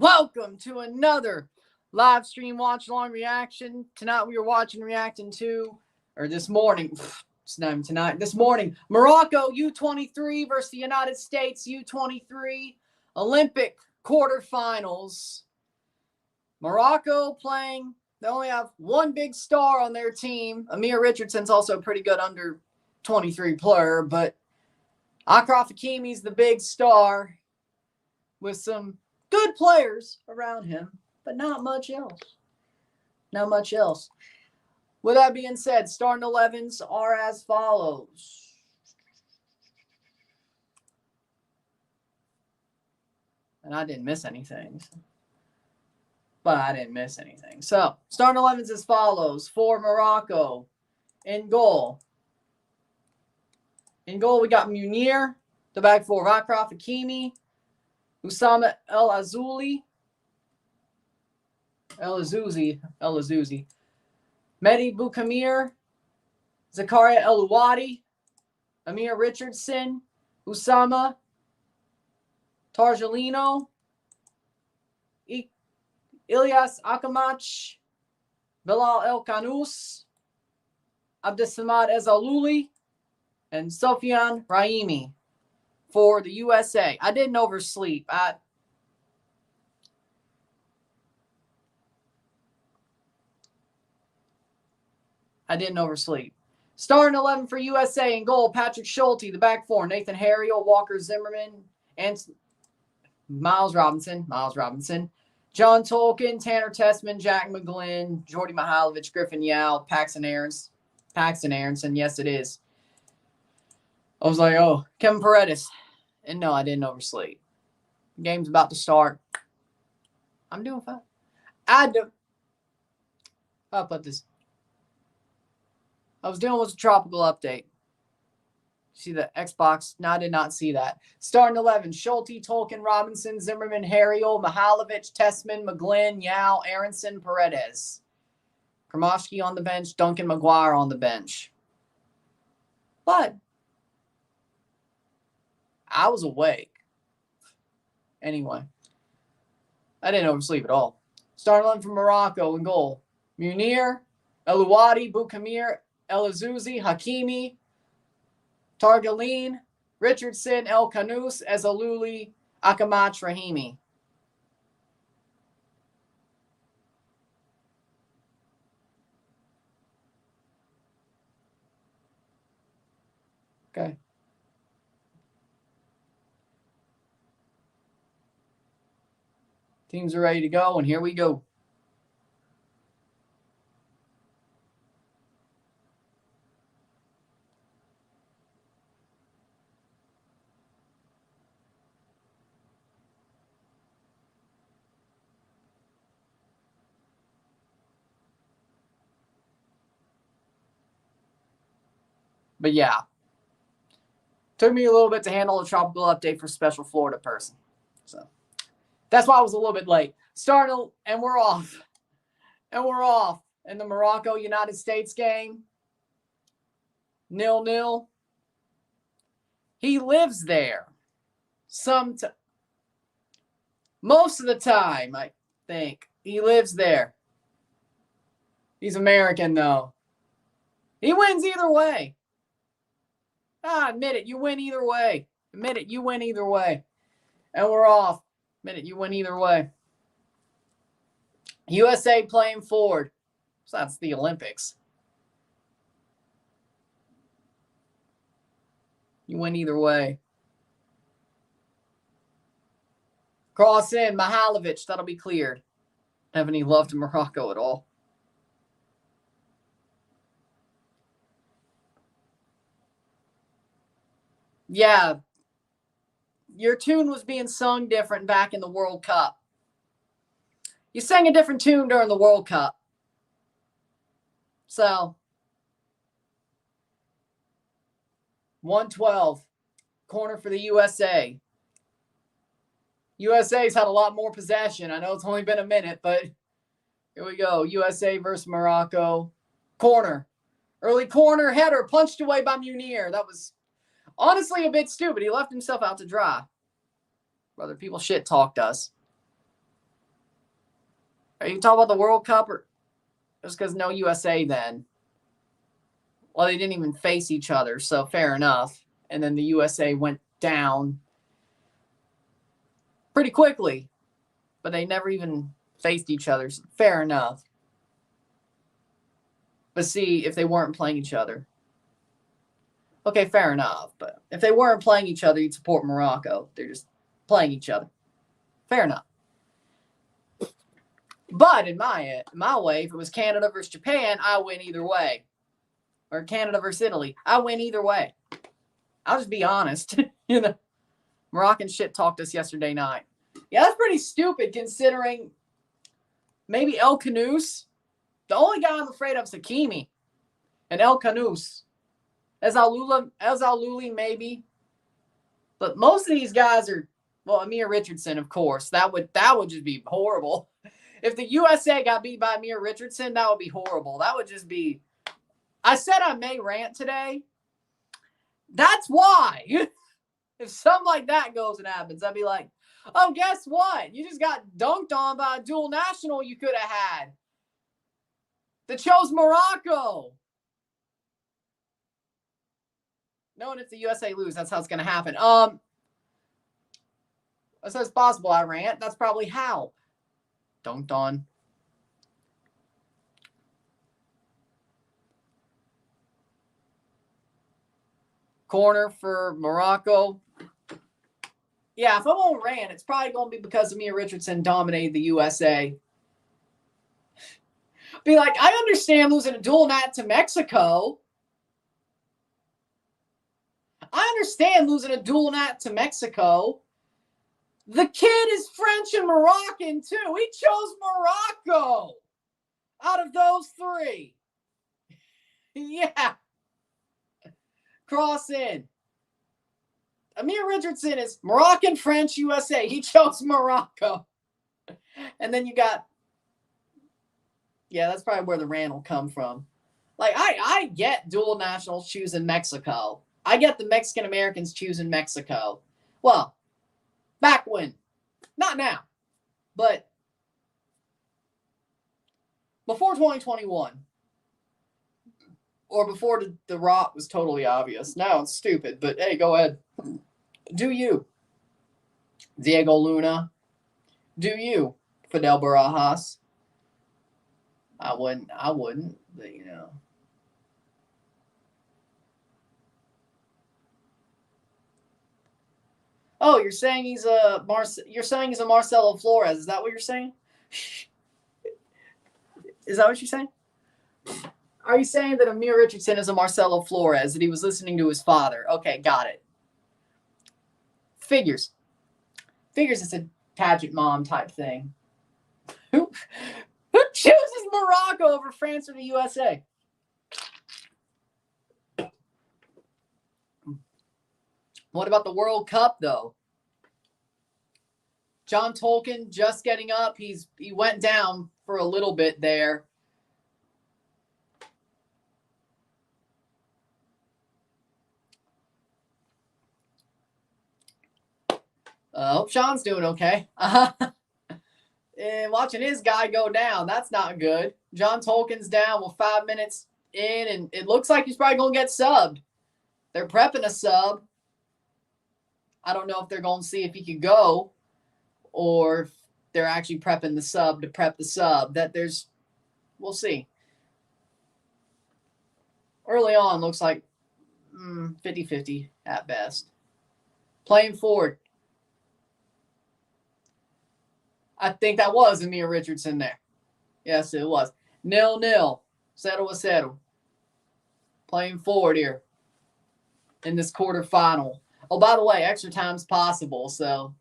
Welcome to another live stream watch-along reaction. Tonight we are reacting to, or this morning, it's not even tonight, this morning, Morocco U23 versus the United States U23 Olympic quarterfinals. Morocco playing, they only have one big star on their team. Amir Richardson's also a pretty good under 23 player, but Achraf Hakimi's the big star with some good players around him, but not much else. Not much else. With that being said, starting 11s are as follows. And I didn't miss anything. So, starting 11s as follows. For Morocco, in goal. In goal, we got Munir. The back four, Achraf Hakimi. Usama El Azouzi, Mehdi Boukamir, Zakaria El Ouadi, Amir Richardson, Usama Tarjalino, Ilyas Akamach, Bilal El Kanous, Abdesamad Ezalouli, and Sofian Rahimi. For the USA. I didn't oversleep. I didn't oversleep. Starting 11 for USA in goal, Patrick Schulte. The back four, Nathan Harriel, Walker Zimmerman, and Miles Robinson. John Tolkien, Tanner Tessman, Jack McGlynn, Jordy Mihailovic, Griffin Yao, Paxton Aronson. Yes, it is. I was like, oh, Kevin Paredes. And no, I didn't oversleep. The game's about to start. I'm doing fine. I'll put this. I was dealing with a tropical update. See the Xbox? No, I did not see that. Starting 11. Schulte, Tolkien, Robinson, Zimmerman, Harriel, Mihailovic, Tessman, McGlynn, Yao, Aronson, Paredes. Kromowski on the bench. Duncan McGuire on the bench. But I was awake. Anyway, I didn't oversleep at all. Starting 11 from Morocco in goal. Munir, El Ouadi, Boukamir, El Azouzi, Hakimi, Targaline, Richardson, El Kanous, Ezalouli, Akamach, Rahimi. Okay. Teams are ready to go, and here we go. But yeah, took me a little bit to handle a tropical update for special Florida person. So that's why I was a little bit late. Starting, and we're off. In the Morocco-United States game. 0-0. He lives there. Most of the time, I think. He lives there. He's American, though. He wins either way. Admit it. You win either way. And we're off. You win either way. USA playing forward. So that's the Olympics. You win either way. Cross in. Mihailovic. That'll be cleared. Have any love to Morocco at all. Yeah. Your tune was being sung different back in the World Cup. You sang a different tune during the World Cup. So, 112. Corner for the USA. USA's had a lot more possession. I know it's only been a minute, but here we go. USA versus Morocco. Corner. Early corner header punched away by Munir. That was honestly a bit stupid. He left himself out to dry. Brother, people shit talked us. Are you talking about the World Cup or just because no USA then? Well, they didn't even face each other, so fair enough. And then the USA went down pretty quickly, but they never even faced each other. So fair enough. But see, if they weren't playing each other. Okay, fair enough. But if they weren't playing each other, you'd support Morocco. They're just playing each other. Fair enough. But in my way, if it was Canada versus Japan, I win either way. Or Canada versus Italy, I win either way. I'll just be honest. You know, Moroccan shit talked us yesterday night. Yeah, that's pretty stupid considering maybe El Canoes. The only guy I'm afraid of is Hakimi and El Canoes. Al-Luli maybe. But most of these guys are, well, Amir Richardson, of course. That would just be horrible. If the USA got beat by Amir Richardson, that would be horrible. That would just be... I said I may rant today. That's why. If something like that goes and happens, I'd be like, oh, guess what? You just got dunked on by a dual national you could have had. That chose Morocco. Knowing if the USA lose, that's how it's going to happen. So it's possible I rant. That's probably how. Dunked on. Corner for Morocco. Yeah, if I'm on rant, it's probably going to be because Amir Richardson dominated the USA. Be like, I understand losing a dual nat to Mexico. I understand losing a dual nat to Mexico. The kid is French and Moroccan, too. He chose Morocco out of those three. Yeah. Cross in. Amir Richardson is Moroccan, French, USA. He chose Morocco. And then you got... Yeah, that's probably where the rant will come from. Like, I get dual nationals choosing Mexico. I get the Mexican Americans choosing Mexico. Well, back when. Not now. But before 2021. Or before the rot was totally obvious. Now it's stupid, but hey, go ahead. Do you. Diego Luna. Do you. Fidel Barajas. I wouldn't, but you know. Oh, you're saying he's a Marcelo Flores. Is that what you're saying? Is that what you're saying? Are you saying that Amir Richardson is a Marcelo Flores, that he was listening to his father? Okay, got it. Figures it's a pageant mom type thing. Who chooses Morocco over France or the USA? What about the World Cup, though? John Tolkien just getting up. He went down for a little bit there. I hope Sean's doing okay. And watching his guy go down, that's not good. John Tolkien's down with 5 minutes in, and it looks like he's probably going to get subbed. They're prepping a sub. I don't know if they're going to see if he can go or if they're actually prepping the sub to prep the sub. We'll see. Early on, looks like 50-50 at best. Playing forward. I think that was Amir Richardson there. Yes, it was. 0-0. 0-0. Playing forward here in this quarterfinal. Oh, by the way, extra time's possible, so.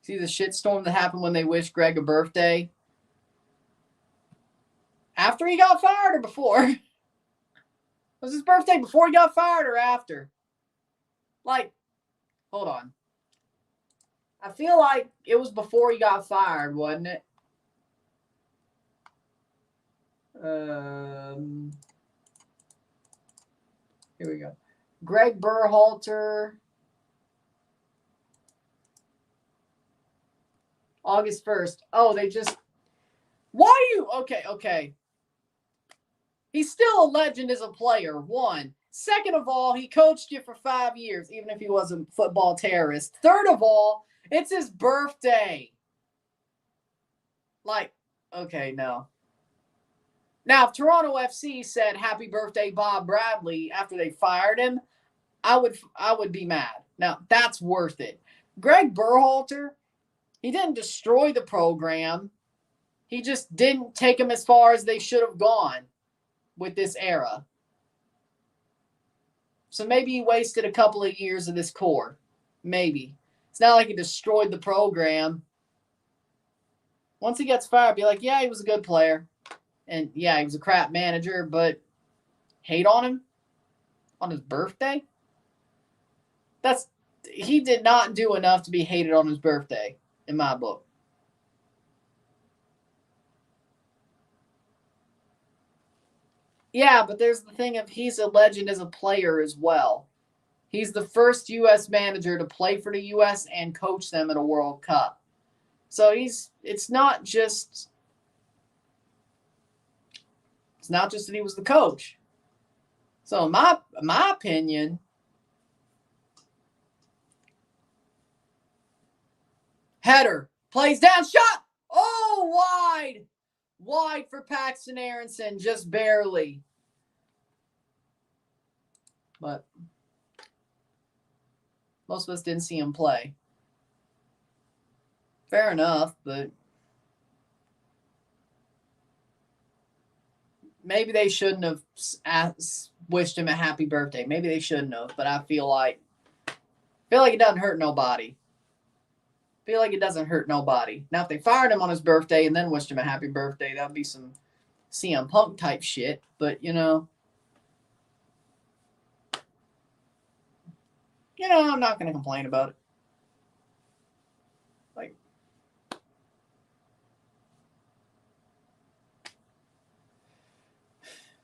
See the shitstorm that happened when they wished Greg a birthday? After he got fired or before? Was his birthday before he got fired or after? Like, hold on. I feel like it was before he got fired, wasn't it? Here we go. Greg Berhalter. August 1st. Oh, they just... Why you... Okay. He's still a legend as a player, one. Second of all, he coached you for 5 years, even if he was a football terrorist. Third of all, it's his birthday. Like, okay, no. Now, if Toronto FC said happy birthday Bob Bradley after they fired him, I would be mad. Now, that's worth it. Greg Berhalter, he didn't destroy the program. He just didn't take them as far as they should have gone with this era. So maybe he wasted a couple of years of this core. Maybe. It's not like he destroyed the program. Once he gets fired, be like, yeah, he was a good player. And yeah, he was a crap manager, but hate on him on his birthday? He did not do enough to be hated on his birthday, in my book. Yeah, but there's the thing of he's a legend as a player as well. He's the first U.S. manager to play for the U.S. and coach them at a World Cup. So it's not just that he was the coach. So in my opinion, header, plays down, shot. Oh, wide. Wide for Paxton Aronson, just barely. But most of us didn't see him play. Fair enough, but maybe they shouldn't have wished him a happy birthday. Maybe they shouldn't have, but I feel like it doesn't hurt nobody. Feel like it doesn't hurt nobody. Now, if they fired him on his birthday and then wished him a happy birthday, that would be some CM Punk type shit. But, I'm not going to complain about it.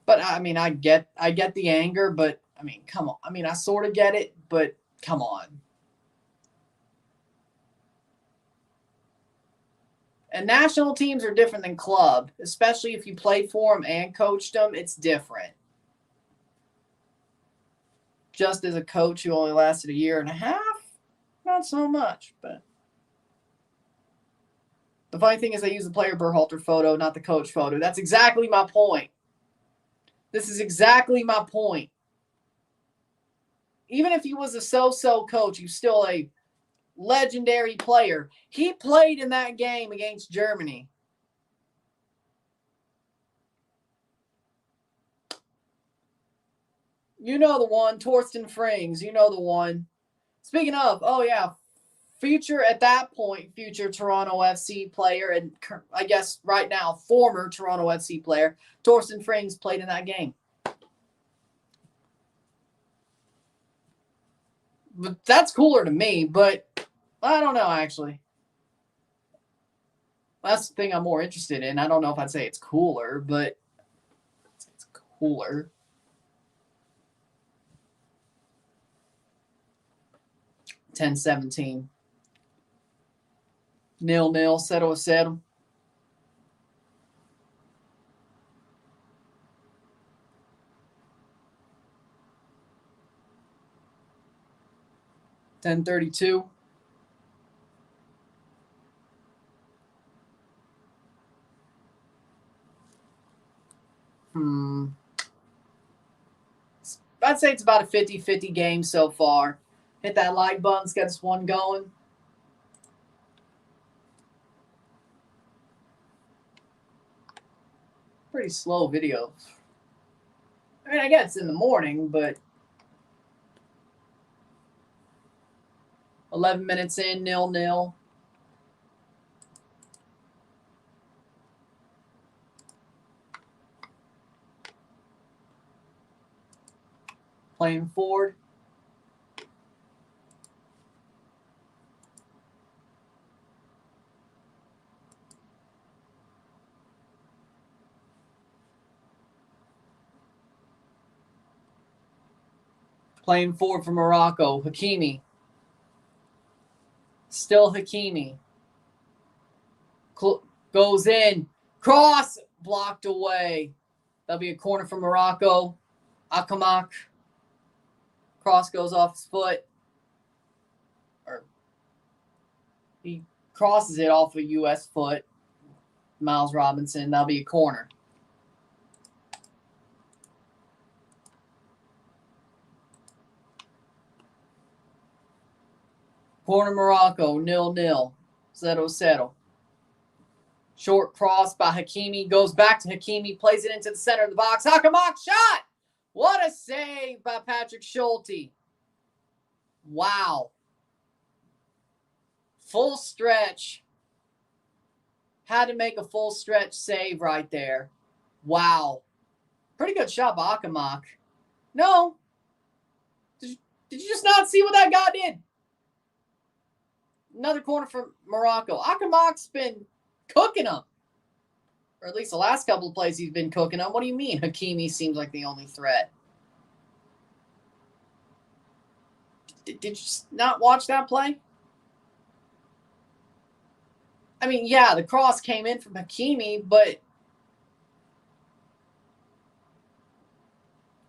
But I mean, I get the anger, but I mean, come on. I mean, I sort of get it, but come on. And national teams are different than club, especially if you played for them and coached them. It's different. Just as a coach who only lasted a year and a half, not so much. But the funny thing is they use the player Berhalter photo, not the coach photo. That's exactly my point. This is exactly my point. Even if he was a so-so coach, he's still a legendary player. He played in that game against Germany. You know the one, Torsten Frings. You know the one. Speaking of, oh yeah, at that point, future Toronto FC player, and I guess right now, former Toronto FC player, Torsten Frings played in that game. But that's cooler to me, but I don't know, actually. That's the thing I'm more interested in. I don't know if I'd say it's cooler, but it's cooler. 10-17. 0-0, 0-0. $10.32. I'd say it's about a 50-50 game so far. Hit that like button. Let's get this one going. Pretty slow video. I mean, I guess it's in the morning, but 11 minutes in, 0-0. Playing forward. Playing forward for Morocco, Hakimi. Still Hakimi. Goes in. Cross blocked away. That'll be a corner for Morocco. Akamak. Cross goes off his foot. Or he crosses it off a U.S. foot. Miles Robinson. That'll be a corner. Corner Morocco, 0-0. 0-0. Short cross by Hakimi. Goes back to Hakimi. Plays it into the center of the box. Hakamak shot! What a save by Patrick Schulte. Wow. Full stretch. Had to make a full stretch save right there. Wow. Pretty good shot by Hakamak. No. Did you just not see what that guy did? Another corner for Morocco. Akamak's been cooking them. Or at least the last couple of plays he's been cooking them. What do you mean? Hakimi seems like the only threat. Did you not watch that play? I mean, yeah, the cross came in from Hakimi, but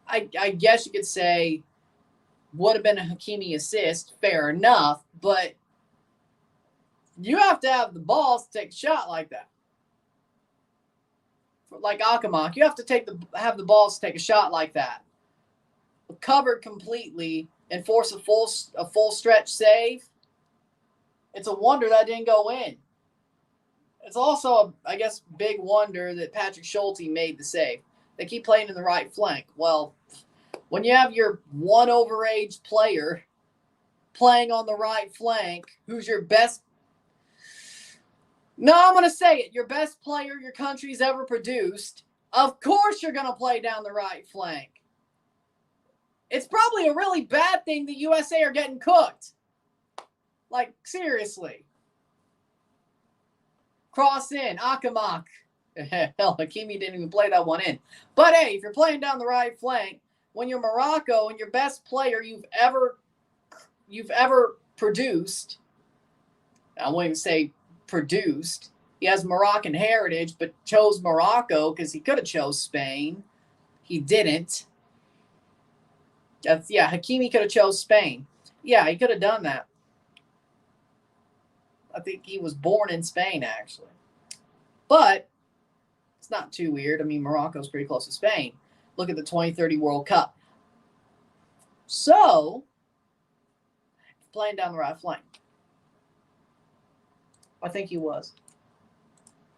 I guess you could say would have been a Hakimi assist. Fair enough, but you have to have the balls to take a shot like that. Like Akamak, you have to have the balls to take a shot like that. Covered completely and force a full stretch save. It's a wonder that didn't go in. It's also, I guess, big wonder that Patrick Schulte made the save. They keep playing in the right flank. Well, when you have your one overage player playing on the right flank, who's your best? No, I'm going to say it. Your best player your country's ever produced. Of course you're going to play down the right flank. It's probably a really bad thing the USA are getting cooked. Like, seriously. Cross in. Akamak. Hell, Hakimi didn't even play that one in. But, hey, if you're playing down the right flank, when you're Morocco and your best player you've ever produced, I won't even say produced. He has Moroccan heritage, but chose Morocco because he could have chose Spain. He didn't. Hakimi could have chose Spain. Yeah, he could have done that. I think he was born in Spain, actually. But it's not too weird. I mean, Morocco's pretty close to Spain. Look at the 2030 World Cup. So, playing down the right flank. I think he was.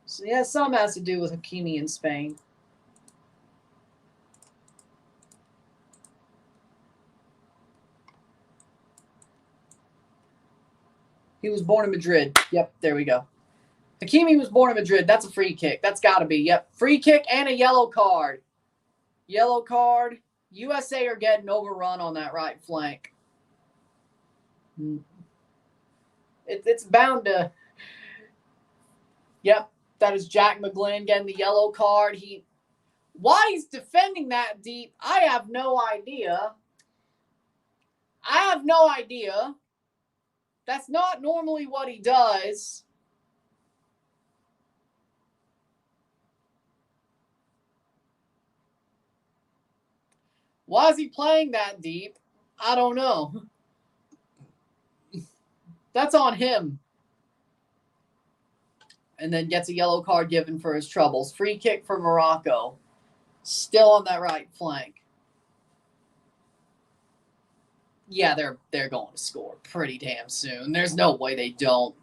So, yeah, some has to do with Hakimi in Spain. He was born in Madrid. Yep, there we go. Hakimi was born in Madrid. That's a free kick. That's got to be. Yep, free kick and a yellow card. Yellow card. USA are getting overrun on that right flank. It's bound to. Yep, that is Jack McGlynn getting the yellow card. Why he's defending that deep, I have no idea. That's not normally what he does. Why is he playing that deep? I don't know. That's on him. And then gets a yellow card given for his troubles. Free kick for Morocco. Still on that right flank. Yeah, they're going to score pretty damn soon. There's no way they don't.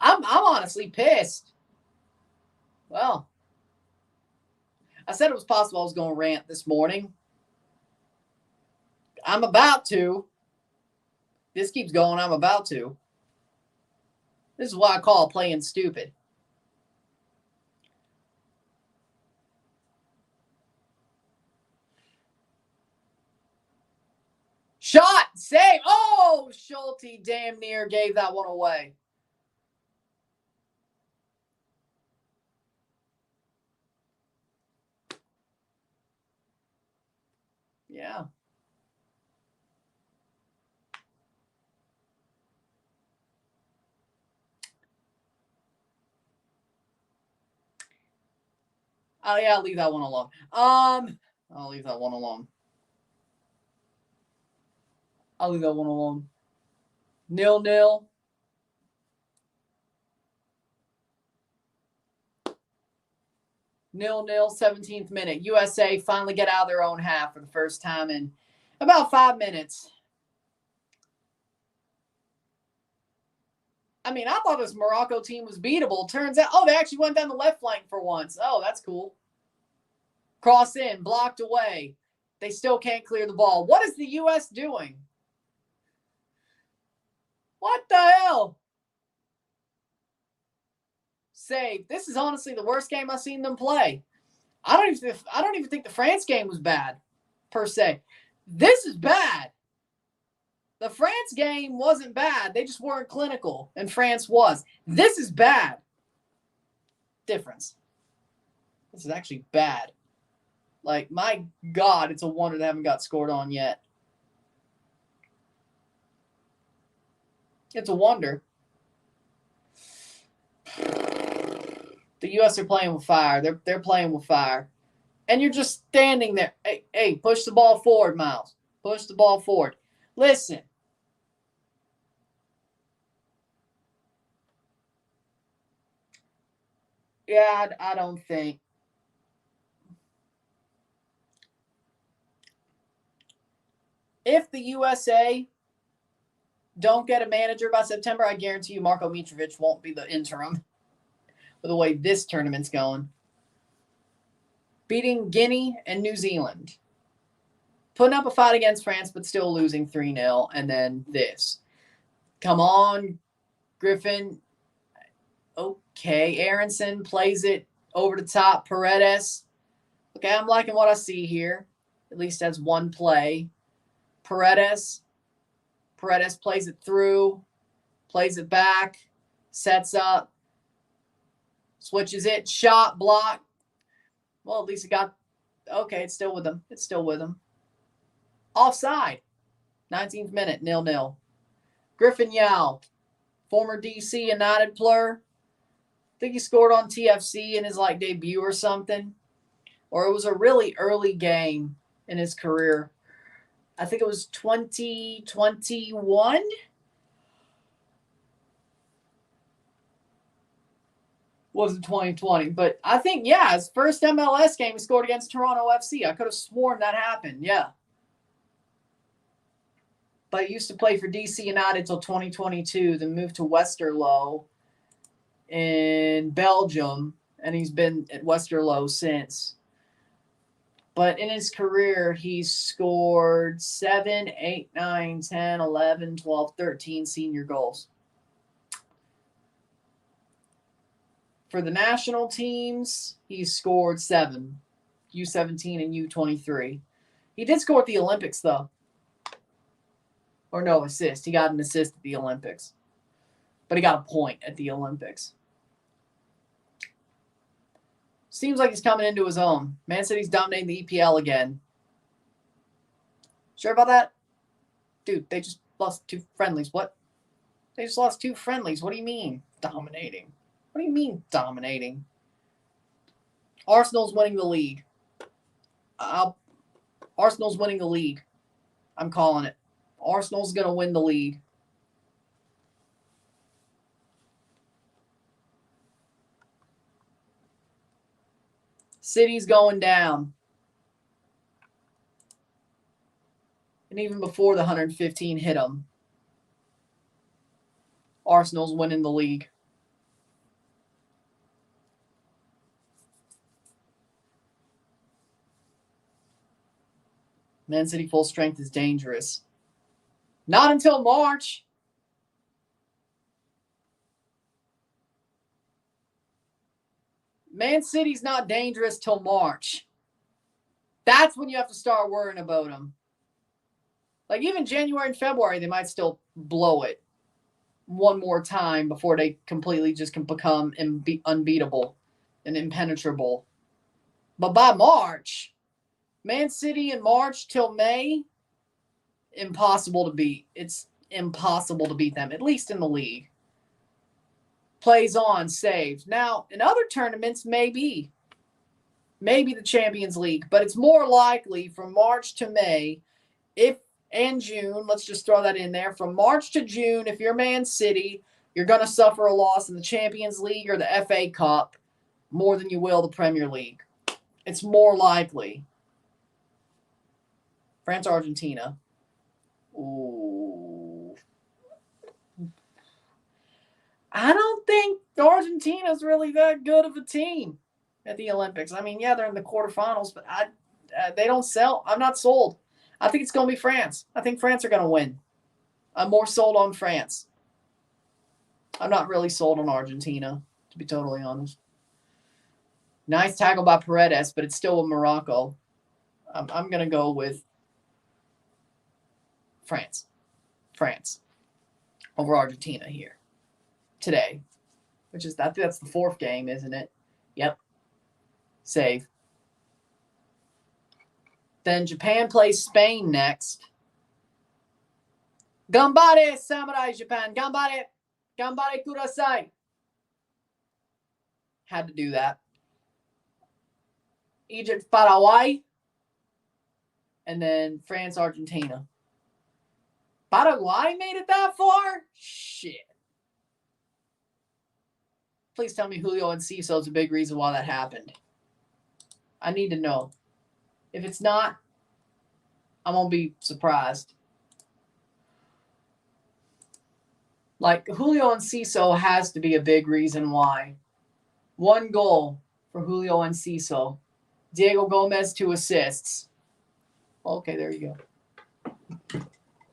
I'm honestly pissed. Well, I said it was possible I was going to rant this morning. I'm about to. This keeps going, I'm about to. This is what I call playing stupid. Shot, save. Oh, Schulte damn near gave that one away. Yeah. Oh, yeah, I'll leave that one alone. I'll leave that one alone. 0-0. 0-0, 17th minute. USA finally get out of their own half for the first time in about 5 minutes. I mean, I thought this Morocco team was beatable. Turns out, they actually went down the left flank for once. Oh, that's cool. Cross in, blocked away. They still can't clear the ball. What is the U.S. doing? What the hell? Save. This is honestly the worst game I've seen them play. I don't even think the France game was bad, per se. This is bad. The France game wasn't bad. They just weren't clinical, and France was. This is bad. Difference. This is actually bad. Like, my God, it's a wonder they haven't got scored on yet. It's a wonder. The U.S. are playing with fire. They're playing with fire. And you're just standing there. Hey, push the ball forward, Miles. Push the ball forward. Listen. Yeah, I don't think. If the USA don't get a manager by September, I guarantee you Marko Mitrovic won't be the interim with the way this tournament's going. Beating Guinea and New Zealand. Putting up a fight against France, but still losing 3-0. And then this. Come on, Griffin. Okay, Aronson plays it over the top. Paredes. Okay, I'm liking what I see here. At least that's one play. Paredes plays it through. Plays it back. Sets up. Switches it. Shot. Block. Well, at least it got... Okay, it's still with him. Offside. 19th minute. 0-0. Griffin Yao. Former DC United player. I think he scored on TFC in his debut or something. Or it was a really early game in his career. I think it was 2021. Wasn't 2020, but I think, his first MLS game he scored against Toronto FC. I could have sworn that happened, yeah. But he used to play for DC United until 2022, then moved to Westerlo in Belgium, and he's been at Westerlo since. But in his career, he's scored 7, 8, 9, 10, 11, 12, 13 senior goals. For the national teams, he's scored 7, U17 and U23. He did score at the Olympics, though. Or no, assist. He got an assist at the Olympics. But he got a point at the Olympics. Seems like he's coming into his own. Man City's dominating the EPL again. Sure about that? Dude, they just lost 2 friendlies. What? They just lost 2 friendlies. What do you mean, dominating? What do you mean, dominating? Arsenal's winning the league. Arsenal's winning the league. I'm calling it. Arsenal's going to win the league. City's going down. And even before the 115 hit them, Arsenal's winning the league. Man City full strength is dangerous. Not until March. Man City's not dangerous till March. That's when you have to start worrying about them. Even January and February, they might still blow it one more time before they completely just can become unbeatable and impenetrable. But by March, Man City in March till May, impossible to beat. It's impossible to beat them, at least in the league. Plays on, saved. Now, in other tournaments, maybe. maybe the Champions League, but it's more likely from March to May, and June, let's just throw that in there. From March to June, if you're Man City, you're going to suffer a loss in the Champions League or the FA Cup more than you will the Premier League. It's more likely. France, Argentina. Ooh. I don't think Argentina's really that good of a team at the Olympics. I mean, yeah, they're in the quarterfinals, but they don't sell. I'm not sold. I think it's going to be France. I think France are going to win. I'm more sold on France. I'm not really sold on Argentina, to be totally honest. Nice tackle by Paredes, but it's still with Morocco. I'm going to go with France. France over Argentina here today, which is, I think that's the fourth game, isn't it? Yep. Save. Then Japan plays Spain next. Gambare, Samurai Japan. Gambare. Gambare kudasai. Had to do that. Egypt, Paraguay. And then France, Argentina. Paraguay made it that far? Shit. Please tell me Julio Enciso is a big reason why that happened. I need to know. If it's not, I'm going to be surprised. Like, Julio Enciso has to be a big reason why. 1 goal for Julio Enciso. Diego Gomez, 2 assists. Okay, there you go.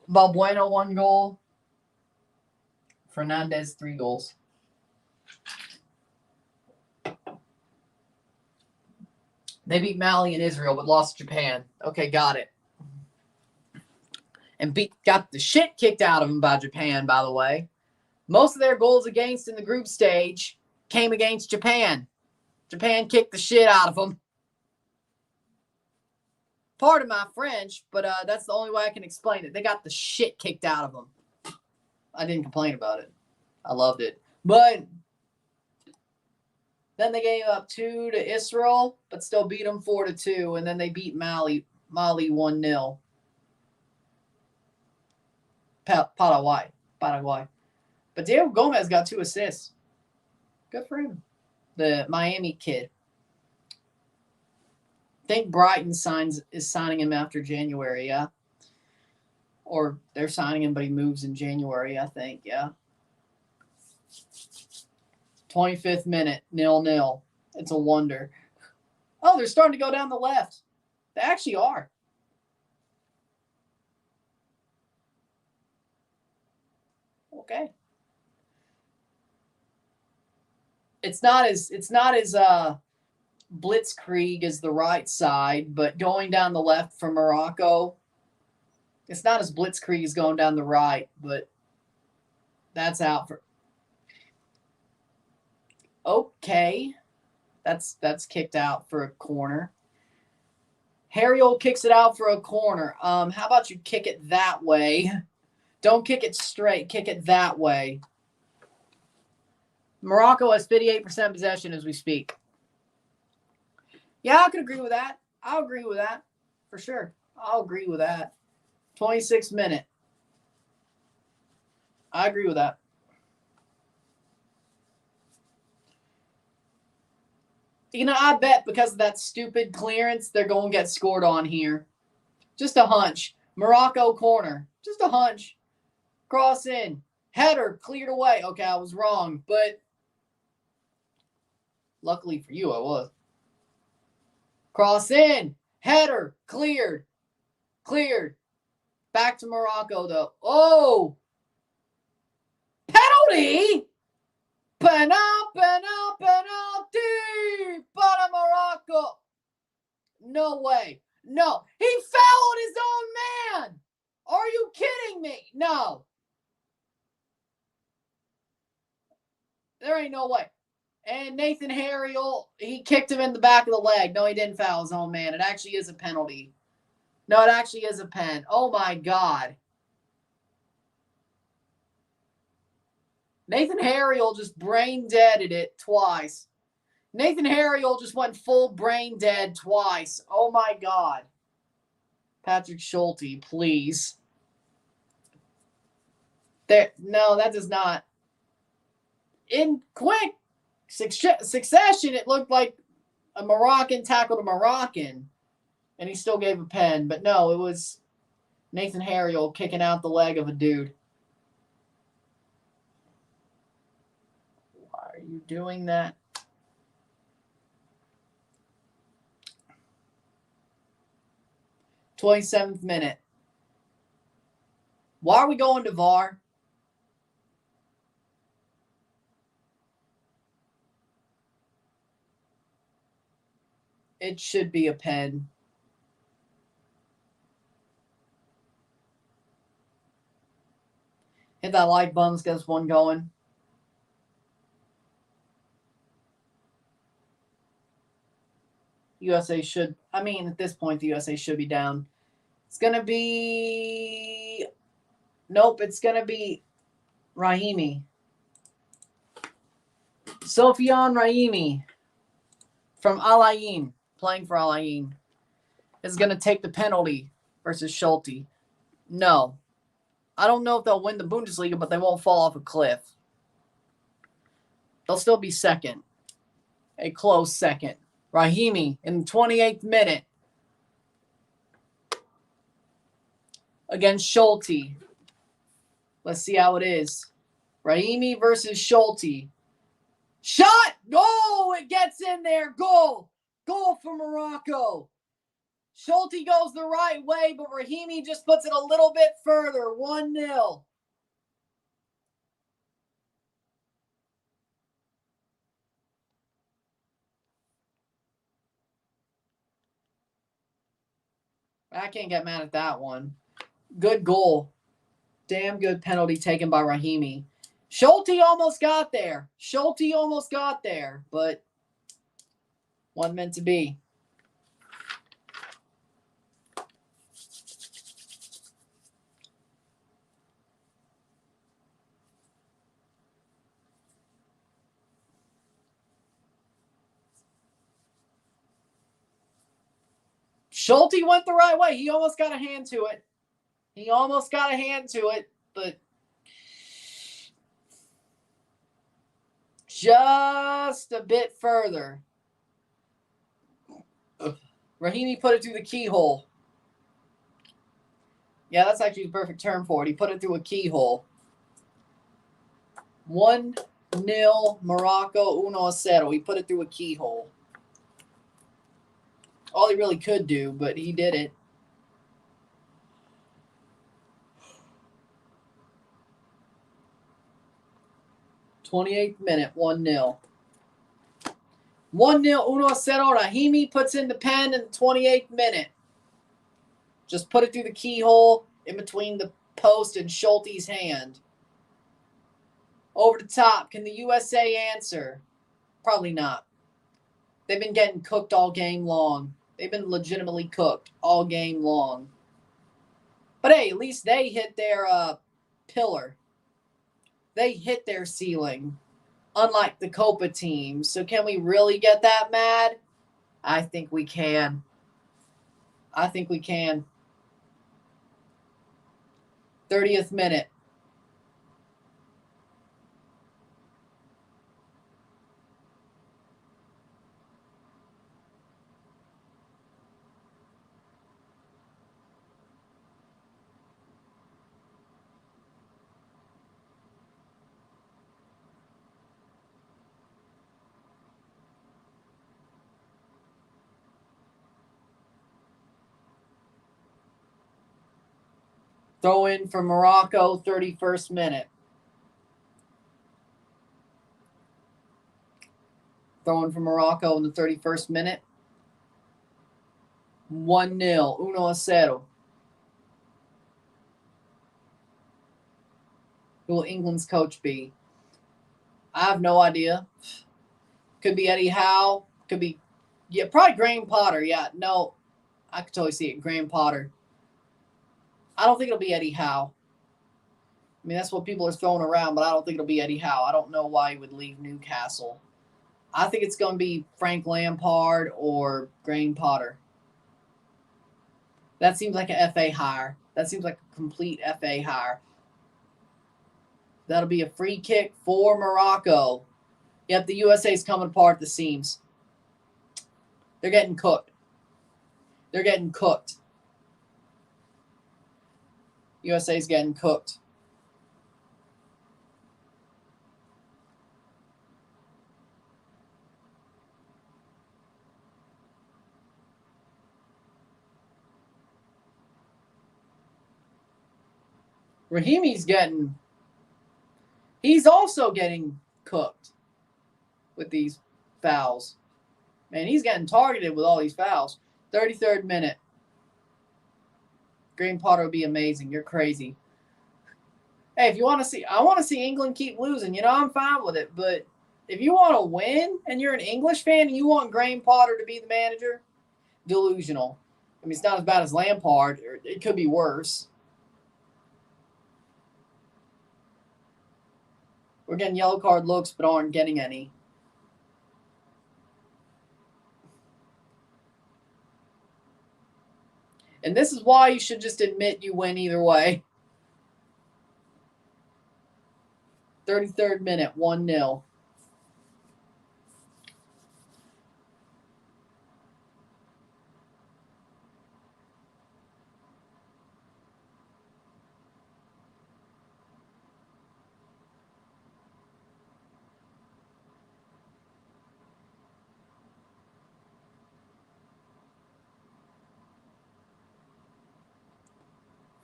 Balbuena, 1 goal. Fernandez, 3 goals. They beat Mali and Israel, but lost to Japan. Okay, got it. And got the shit kicked out of them by Japan, by the way. Most of their goals against in the group stage came against Japan. Japan kicked the shit out of them. Pardon my French, but that's the only way I can explain it. They got the shit kicked out of them. I didn't complain about it. I loved it. But then they gave up 2 to Israel, but still beat them 4-2. And then they beat Mali 1-0. Paraguay. But Diego Gomez got 2 assists. Good for him. The Miami kid. I think Brighton is signing him after January, yeah? Or they're signing him, but he moves in January, I think, yeah? 25th minute, 0-0. It's a wonder. Oh, they're starting to go down the left. They actually are. Okay. It's not as blitzkrieg as the right side, but going down the left for Morocco, it's not as blitzkrieg as going down the right, but that's out for. Okay, that's kicked out for a corner. Harriel kicks it out for a corner. How about you kick it that way? Don't kick it straight. Kick it that way. Morocco has 58% possession as we speak. Yeah, I could agree with that. I'll agree with that. For sure. I'll agree with that. 26th minute. I agree with that. You know, I bet because of that stupid clearance, they're going to get scored on here. Just a hunch. Morocco corner. Just a hunch. Cross in. Header cleared away. Okay, I was wrong, but luckily for you, I was. Cross in. Header cleared. Cleared. Back to Morocco, though. Oh! Penalty! Penalty! Para Morocco! No way. No. He fouled his own man! Are you kidding me? No. There ain't no way. And Nathan Harriel, he kicked him in the back of the leg. No, he didn't foul his own man. It actually is a penalty. No, it actually is a pen. Oh, my God. Nathan Harriel just brain deaded it twice. Nathan Harriel just went full brain dead twice. Oh my God. Patrick Schulte, please. There, no, that does not. In quick succession, it looked like a Moroccan tackled a Moroccan, and he still gave a pen. But no, it was Nathan Harriel kicking out the leg of a dude. Why are you doing that? '27th minute. Why are we going to VAR? It should be a pen. Hit that like button. Let's get this one going. USA should, I mean, at this point, the USA should be down. It's going to be, nope, it's going to be Rahimi. Sofiane Rahimi from Al Ain, playing for Al Ain, is going to take the penalty versus Schulte. No. I don't know if they'll win the Bundesliga, but they won't fall off a cliff. They'll still be second. A close second. Rahimi in the 28th minute against Schulte. Let's see how it is. Rahimi versus Schulte. Shot! Goal! It gets in there. Goal! Goal for Morocco. Schulte goes the right way, but Rahimi just puts it a little bit further. 1-0. I can't get mad at that one. Good goal. Damn good penalty taken by Rahimi. Schulte almost got there. Schulte almost got there, but wasn't meant to be. Schulte went the right way. He almost got a hand to it. He almost got a hand to it, but just a bit further. Rahimi put it through the keyhole. Yeah, that's actually the perfect term for it. He put it through a keyhole. 1-0 Morocco, 1-0. He put it through a keyhole. All he really could do, but he did it. '28th minute, 1-0. 1-0, 1-0. Rahimi puts in the pen in the 28th minute. Just put it through the keyhole in between the post and Schulte's hand. Over the top. Can the USA answer? Probably not. They've been getting cooked all game long. They've been legitimately cooked all game long. But hey, at least they hit their pillar. They hit their ceiling, unlike the Copa teams. So can we really get that mad? I think we can. I think we can. 30th minute. Throw in for Morocco, 31st minute. Throw in for Morocco in the 31st minute. 1-0, 1-0. Who will England's coach be? I have no idea. Could be Eddie Howe. Could be, yeah, probably Graham Potter. Yeah, no, I could totally see it. Graham Potter. I don't think it'll be Eddie Howe. I mean, that's what people are throwing around, but I don't think it'll be Eddie Howe. I don't know why he would leave Newcastle. I think it's going to be Frank Lampard or Graham Potter. That seems like an FA hire. That seems like a complete FA hire. That'll be a free kick for Morocco. Yep, the USA's coming apart at the seams. They're getting cooked. They're getting cooked. USA's getting cooked. He's also getting cooked with these fouls. Man, he's getting targeted with all these fouls. 33rd minute. Graham Potter would be amazing. You're crazy. Hey, if you want to see, I want to see England keep losing. You know, I'm fine with it. But if you want to win and you're an English fan and you want Graham Potter to be the manager, delusional. I mean, it's not as bad as Lampard. It could be worse. We're getting yellow card looks, but aren't getting any. And this is why you should just admit you win either way. 33rd minute, 1-0.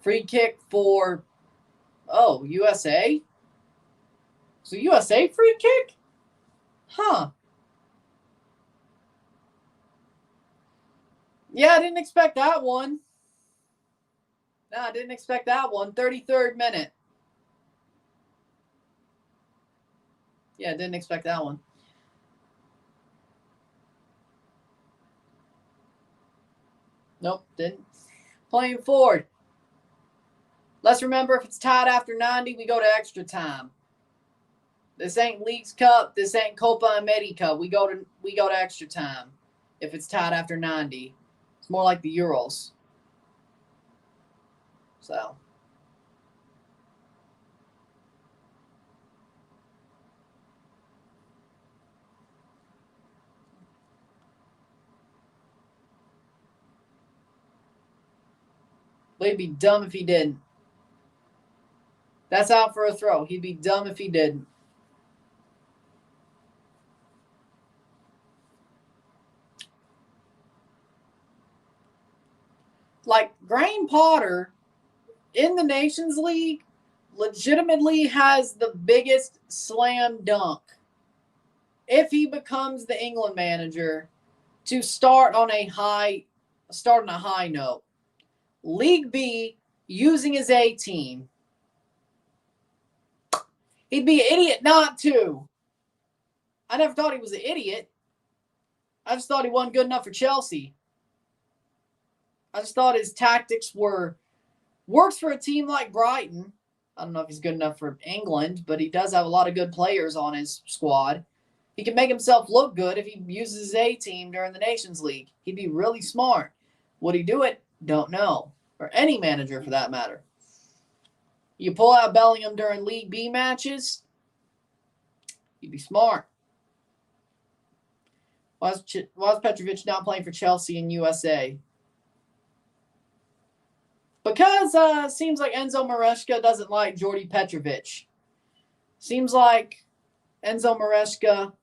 Free kick for, USA? So USA free kick? Huh. Yeah, I didn't expect that one. No, I didn't expect that one. 33rd minute. Yeah, didn't expect that one. Nope, didn't. Playing forward. Let's remember, if it's tied after 90, we go to extra time. This ain't Leagues Cup. This ain't Copa America. We go to extra time if it's tied after 90. It's more like the Euros. So. But he'd be dumb if he didn't. That's out for a throw. He'd be dumb if he didn't. Like, Graham Potter in the Nations League legitimately has the biggest slam dunk if he becomes the England manager to start on a high note. League B, using his A team. He'd be an idiot not to. I never thought he was an idiot. I just thought he wasn't good enough for Chelsea. I just thought his tactics works for a team like Brighton. I don't know if he's good enough for England, but he does have a lot of good players on his squad. He can make himself look good if he uses his A team during the Nations League. He'd be really smart. Would he do it? Don't know. Or any manager for that matter. You pull out Bellingham during League B matches, you'd be smart. Why is Petrovic not playing for Chelsea and USA? Because it seems like Enzo Maresca doesn't like Jordi Petrovic. Seems like Enzo Maresca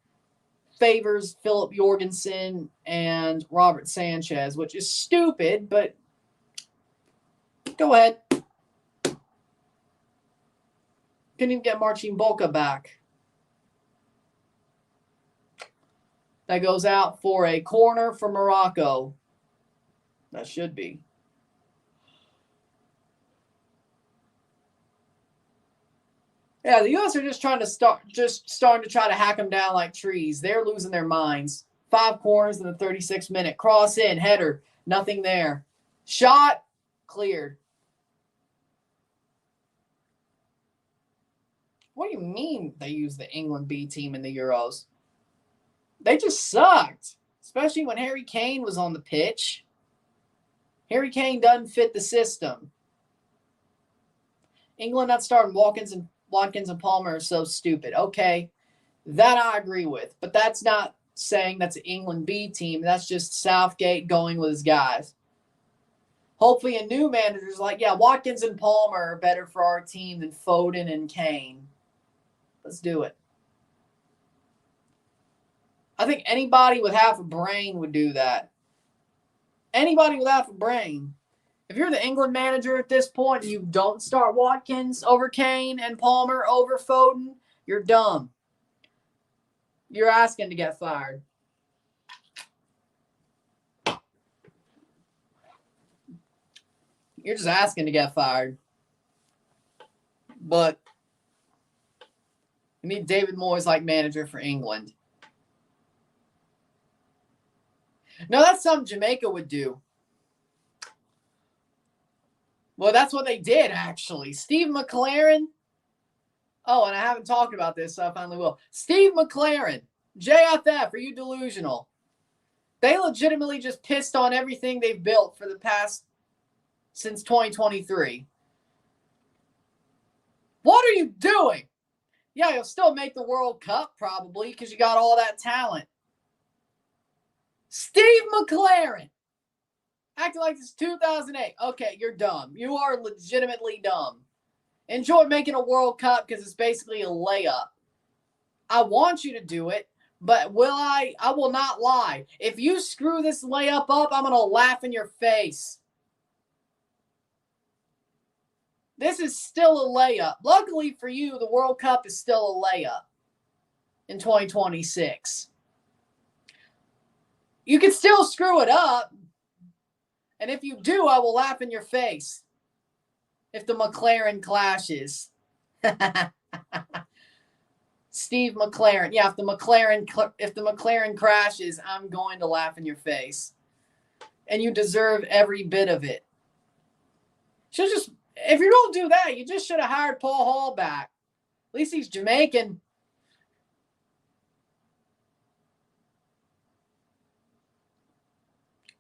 favors Philip Jorgensen and Robert Sanchez, which is stupid, but go ahead. Couldn't even get Marcin Bolka back. That goes out for a corner for Morocco. That should be. Yeah, the U.S. are starting to try to hack them down like trees. They're losing their minds. 5 corners in the 36th minute. Cross in, header, nothing there. Shot, cleared. What do you mean they use the England B team in the Euros? They just sucked, especially when Harry Kane was on the pitch. Harry Kane doesn't fit the system. England not starting Watkins and Palmer are so stupid. Okay, that I agree with, but that's not saying that's an England B team. That's just Southgate going with his guys. Hopefully a new manager's like, yeah, Watkins and Palmer are better for our team than Foden and Kane. Let's do it. I think anybody with half a brain would do that. Anybody with half a brain. If you're the England manager at this point and you don't start Watkins over Kane and Palmer over Foden, you're dumb. You're asking to get fired. You're just asking to get fired. But you need David Moyes like manager for England. No, that's something Jamaica would do. Well, that's what they did, actually. Steve McLaren. Oh, and I haven't talked about this, so I finally will. Steve McLaren, JFF, are you delusional? They legitimately just pissed on everything they've built for the past, since 2023. What are you doing? Yeah, you'll still make the World Cup, probably, because you got all that talent. Steve McLaren. Acting like it's 2008. Okay, you're dumb. You are legitimately dumb. Enjoy making a World Cup because it's basically a layup. I want you to do it, but I will not lie. If you screw this layup up, I'm going to laugh in your face. This is still a layup. Luckily for you, the World Cup is still a layup in 2026. You can still screw it up. And if you do, I will laugh in your face. If the McLaren clashes. Steve McLaren. Yeah, if the McLaren crashes, I'm going to laugh in your face. And you deserve every bit of it. If you're going to do that, you just should have hired Paul Hall back. At least he's Jamaican.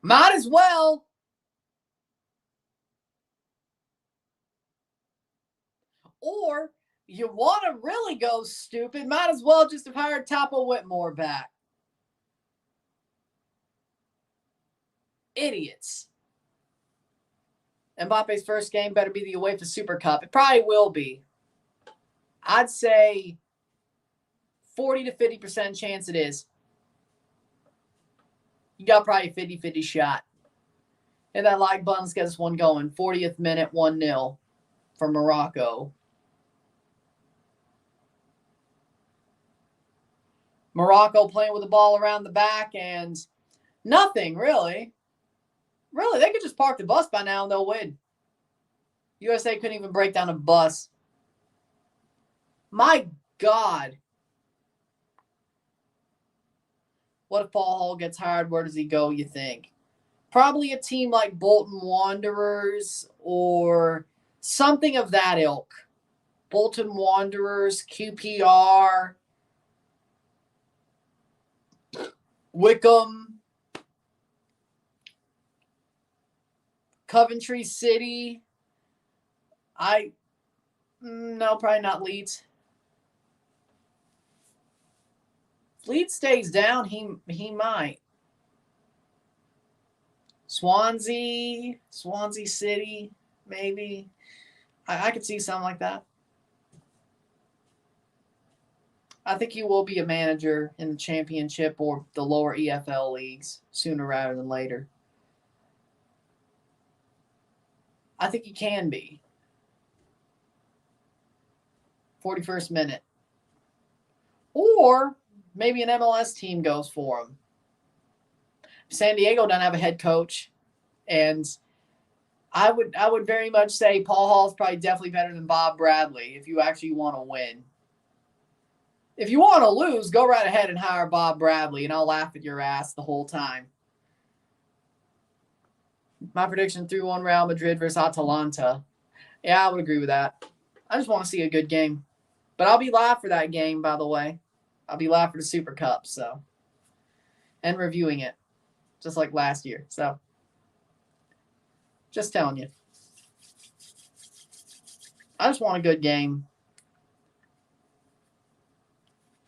Might as well. Or you want to really go stupid, might as well just have hired Topo Whitmore back. Idiots. Mbappe's first game better be the UEFA Super Cup. It probably will be. I'd say 40 to 50% chance it is. You got probably a 50-50 shot. And that like button's got this one going. 40th minute, 1-0 for Morocco. Morocco playing with the ball around the back and nothing, really. Really, they could just park the bus by now and they'll win. USA couldn't even break down a bus. My God. What if Paul Hall gets hired? Where does he go, you think? Probably a team like Bolton Wanderers or something of that ilk. Bolton Wanderers, QPR, Wickham, Coventry City. No, probably not Leeds. If Leeds stays down, he might. Swansea City, maybe. I could see something like that. I think he will be a manager in the championship or the lower EFL leagues sooner rather than later. I think he can be. 41st minute. Or maybe an MLS team goes for him. San Diego doesn't have a head coach. And I would very much say Paul Hall's probably definitely better than Bob Bradley if you actually want to win. If you want to lose, go right ahead and hire Bob Bradley, and I'll laugh at your ass the whole time. My prediction 3-1 Real Madrid versus Atalanta. Yeah, I would agree with that. I just want to see a good game. But I'll be live for that game, by the way. I'll be live for the Super Cup, so. and reviewing it, just like last year. So, just telling you. I just want a good game.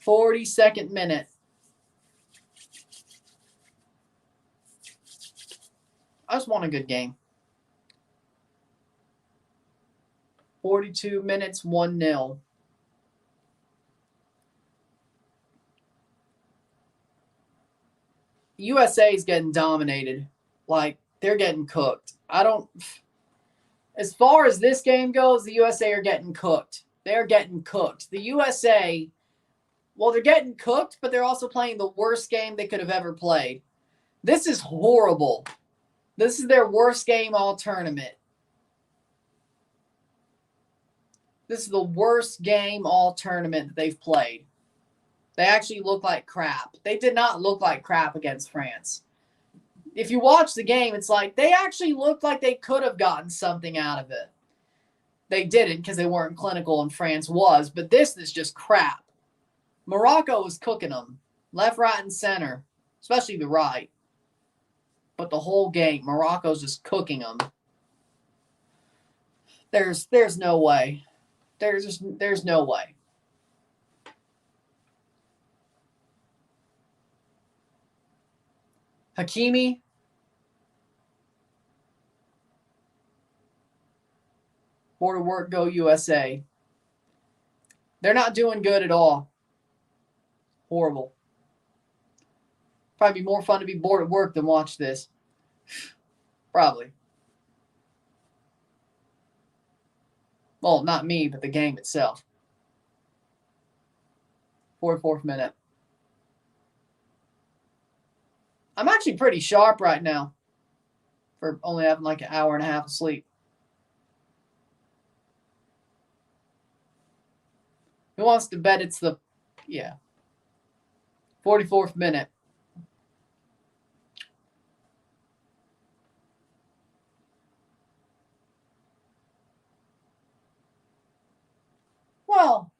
42nd minute. I just want a good game. 42 minutes, 1-0. USA is getting dominated. Like, they're getting cooked. As far as this game goes, the USA are getting cooked. They're getting cooked. The USA, well, they're getting cooked, but they're also playing the worst game they could have ever played. This is horrible. This is their worst game all tournament. This is the worst game all tournament that they've played. They actually look like crap. They did not look like crap against France. If you watch the game, it's like they actually looked like they could have gotten something out of it. They didn't because they weren't clinical and France was, but this is just crap. Morocco was cooking them. Left, right, and center, especially the right. But the whole game, Morocco's just cooking them. There's no way. There's no way. Hakimi. Border work, go USA. They're not doing good at all. Horrible. Probably be more fun to be bored at work than watch this. Probably. Well, not me, but the game itself. 44th minute. I'm actually pretty sharp right now for only having like an hour and a half of sleep. Who wants to bet it's the... Yeah. 44th minute. Well,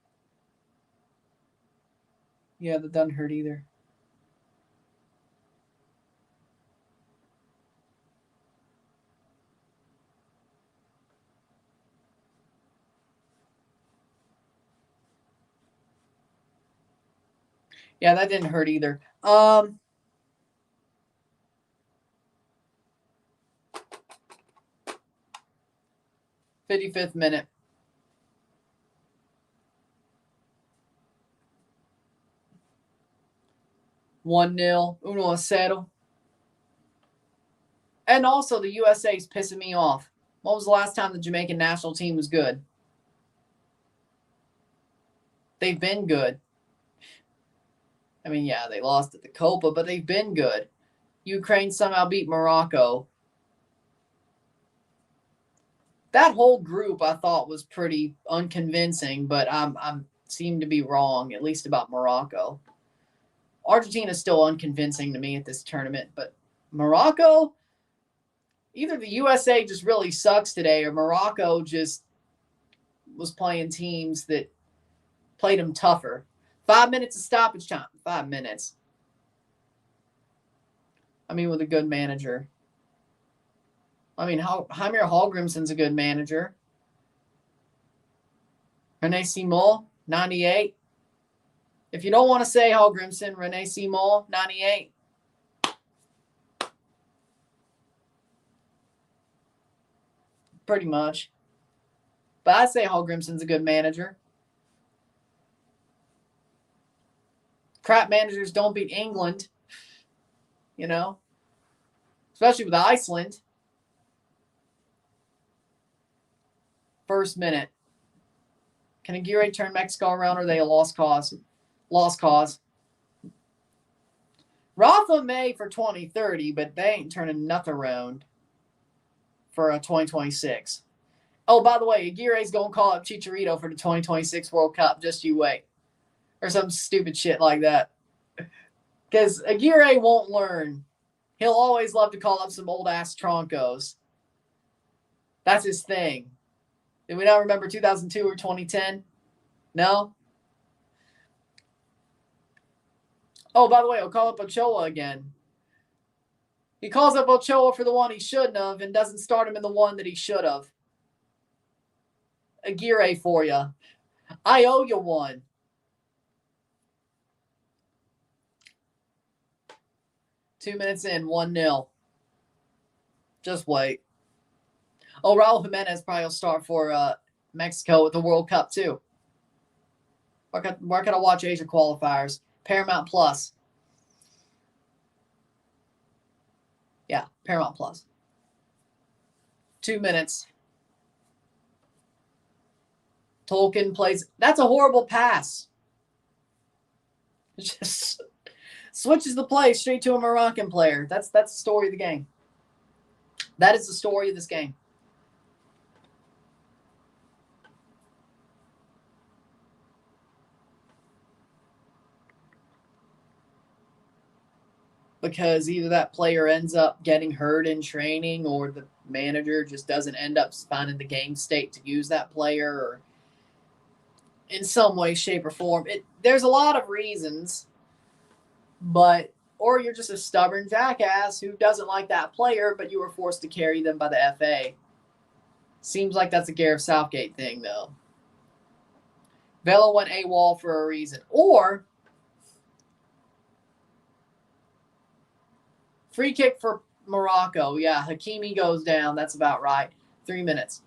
yeah, that doesn't hurt either. Yeah, that didn't hurt either. 55th minute. One 0 1-0. And also, the USA is pissing me off. When was the last time the Jamaican national team was good? They've been good. I mean, yeah, they lost at the Copa, but they've been good. Ukraine somehow beat Morocco. That whole group I thought was pretty unconvincing, but I'm seem to be wrong, at least about Morocco. Argentina is still unconvincing to me at this tournament, but Morocco, either the USA just really sucks today or Morocco just was playing teams that played them tougher. 5 minutes of stoppage time. 5 minutes. I mean, with a good manager. I mean, Heimir Hallgrimsson's a good manager. René Simon, 98. If you don't want to say Hallgrimsson, René Simon, 98. Pretty much. But I say Hallgrimsson's a good manager. Crap managers don't beat England. You know? Especially with Iceland. First minute. Can Aguirre turn Mexico around, or are they a lost cause? Lost cause. Rafa may for 2030, but they ain't turning nothing around for a 2026. Oh, by the way, Aguirre's going to call up Chicharito for the 2026 World Cup. Just you wait. Or some stupid shit like that. Because Aguirre won't learn. He'll always love to call up some old-ass troncos. That's his thing. Did we not remember 2002 or 2010? No? Oh, by the way, he'll call up Ochoa again. He calls up Ochoa for the one he shouldn't have and doesn't start him in the one that he should have. Aguirre for you. I owe you one. Two minutes in, 1-0. Just wait. Oh, Raul Jimenez probably will start for Mexico at the World Cup, too. Where can I watch Asia qualifiers? Paramount Plus. Yeah, Paramount Plus. 2 minutes. Tolkien plays. That's a horrible pass. Just switches the play straight to a Moroccan player. That's the story of the game. That is the story of this game. Because either that player ends up getting hurt in training or the manager just doesn't end up finding the game state to use that player or in some way, shape, or form. There's a lot of reasons, or you're just a stubborn jackass who doesn't like that player, but you were forced to carry them by the FA. Seems like that's a Gareth Southgate thing, though. Vela went AWOL for a reason. Or free kick for Morocco. Yeah, Hakimi goes down. That's about right. 3 minutes.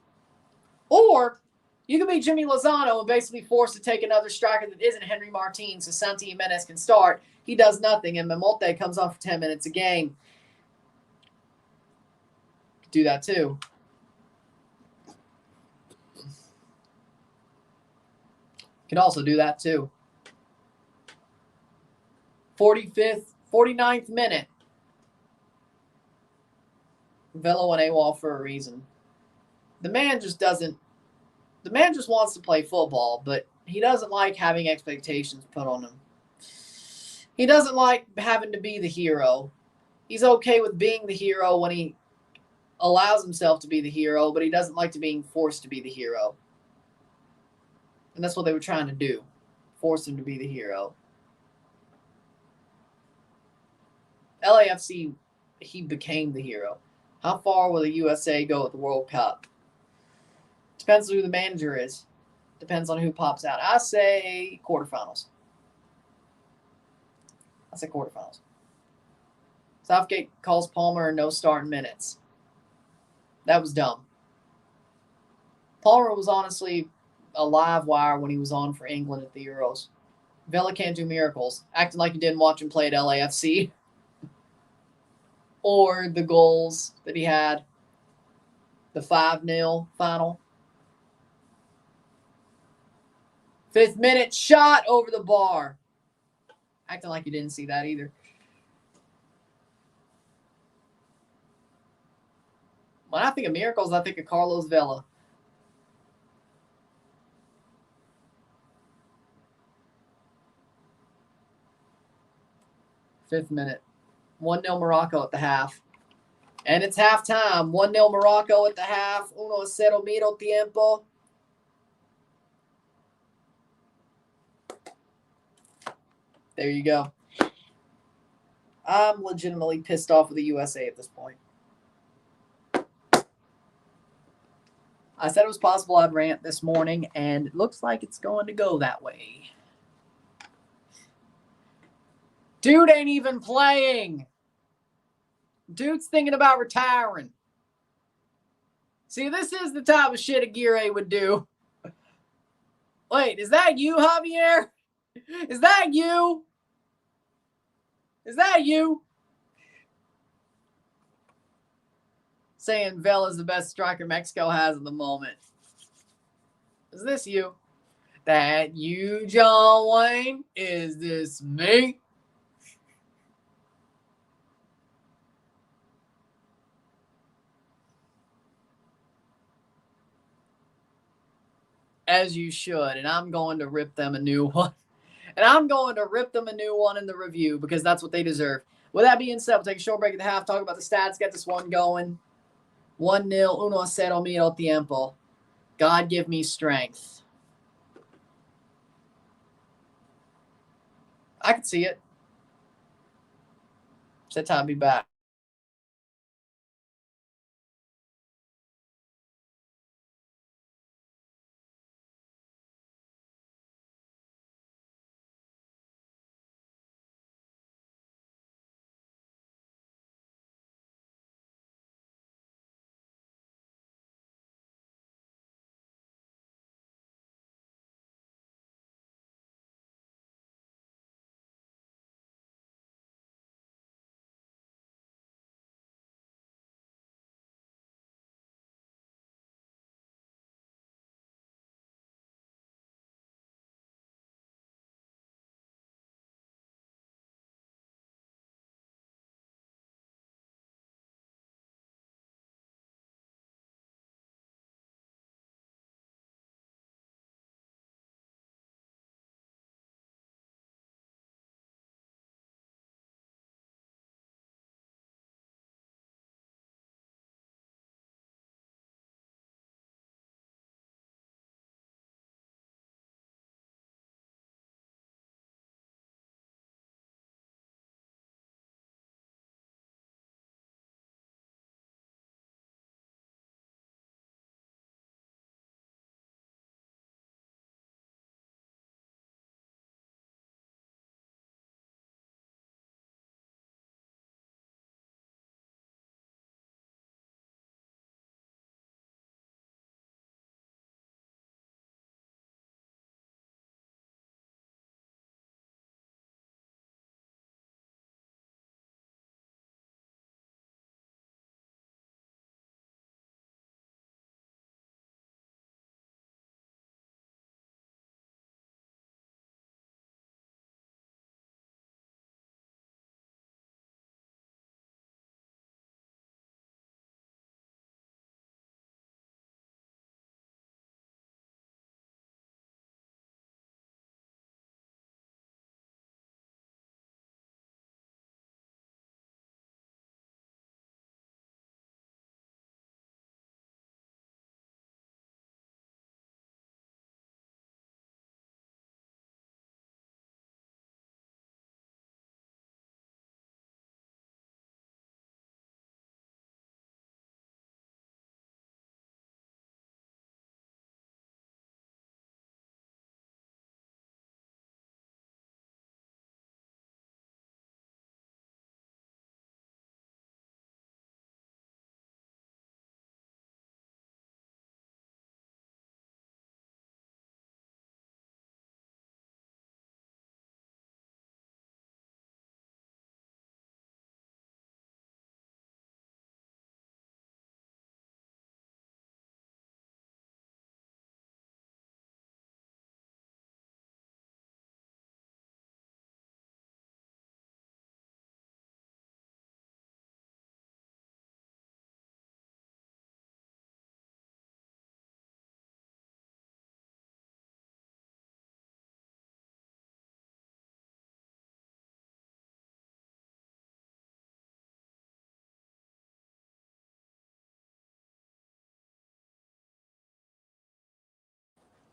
Or you could be Jimmy Lozano and basically forced to take another striker that isn't Henry Martin so Santi Jimenez can start. He does nothing, and Mamolte comes on for 10 minutes a game. Do that too. Could also do that too. 49th minute. Velo went AWOL for a reason. The man just wants to play football, but he doesn't like having expectations put on him. He doesn't like having to be the hero. He's okay with being the hero when he allows himself to be the hero, but he doesn't like to being forced to be the hero. And that's what they were trying to do. Force him to be the hero. LAFC, he became the hero. How far will the USA go at the World Cup? Depends on who the manager is. Depends on who pops out. I say quarterfinals. Southgate calls Palmer no starting minutes. That was dumb. Palmer was honestly a live wire when he was on for England at the Euros. Vela can't do miracles. Acting like you didn't watch him play at LAFC. Or the goals that he had. The 5-0 final. 5th minute shot over the bar. Acting like you didn't see that either. When I think of miracles, I think of Carlos Vela. Fifth minute. 1-0 Morocco at the half. And it's halftime. 1-0 Morocco at the half. 1-0 medio tiempo. There you go. I'm legitimately pissed off with the USA at this point. I said it was possible I'd rant this morning, and it looks like it's going to go that way. Dude ain't even playing. Dude's thinking about retiring. See, this is the type of shit Aguirre would do. Wait, is that you, Javier? Is that you? Is that you? Saying Vela's the best striker Mexico has at the moment. Is this you? That you, John Wayne? Is this me? As you should. And I'm going to rip them a new one. And I'm going to rip them a new one in the review because that's what they deserve. With that being said, we'll take a short break at the half, talk about the stats, get this one going. 1-0, 1-0 medio tiempo. God give me strength. I can see it. That's how I'll be back.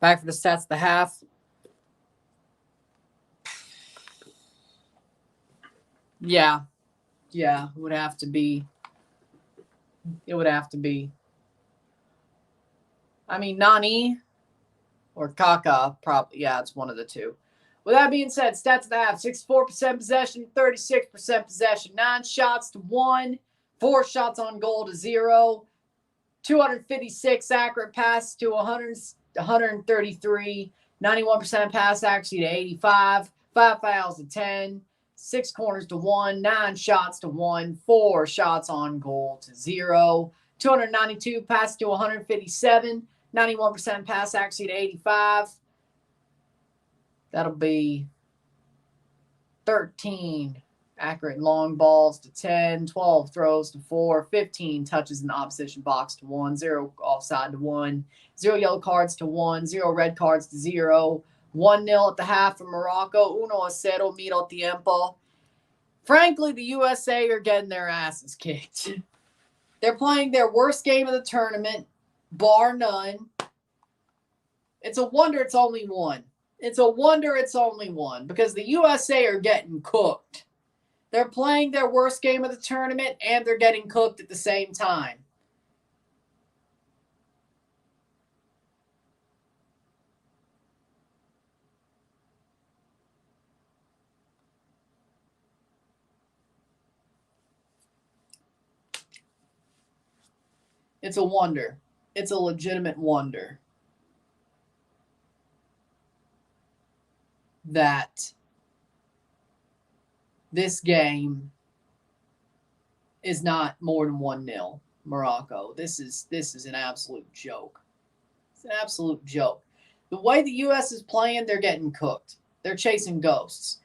Back for the stats, the half. Yeah. Yeah, it would have to be. It would have to be. I mean, Nani or Kaka, probably. Yeah, it's one of the two. With that being said, stats of the half: 64% possession, 36% possession, 9 shots to 1, 4 shots on goal to 0, 256 accurate passes to 133, 91% pass accuracy to 85, 5 fouls to 10, 6 corners to 1, 9 shots to 1, 4 shots on goal to 0, 292 passes to 157, 91% pass accuracy to 85. That'll be 13 accurate long balls to 10, 12 throws to 4, 15 touches in the opposition box to 1, 0 offside to 1, 0 yellow cards to 1, 0 red cards to 0, 1-0 at the half for Morocco, 1-0 miro tiempo. Frankly, the USA are getting their asses kicked. They're playing their worst game of the tournament, bar none. It's a wonder it's only one. It's a wonder it's only one because the USA are getting cooked. They're playing their worst game of the tournament, and they're getting cooked at the same time. It's a wonder. It's a legitimate wonder that this game is not more than 1-0 Morocco. This is an absolute joke. It's an absolute joke. The way the U.S. is playing, they're getting cooked. They're chasing ghosts.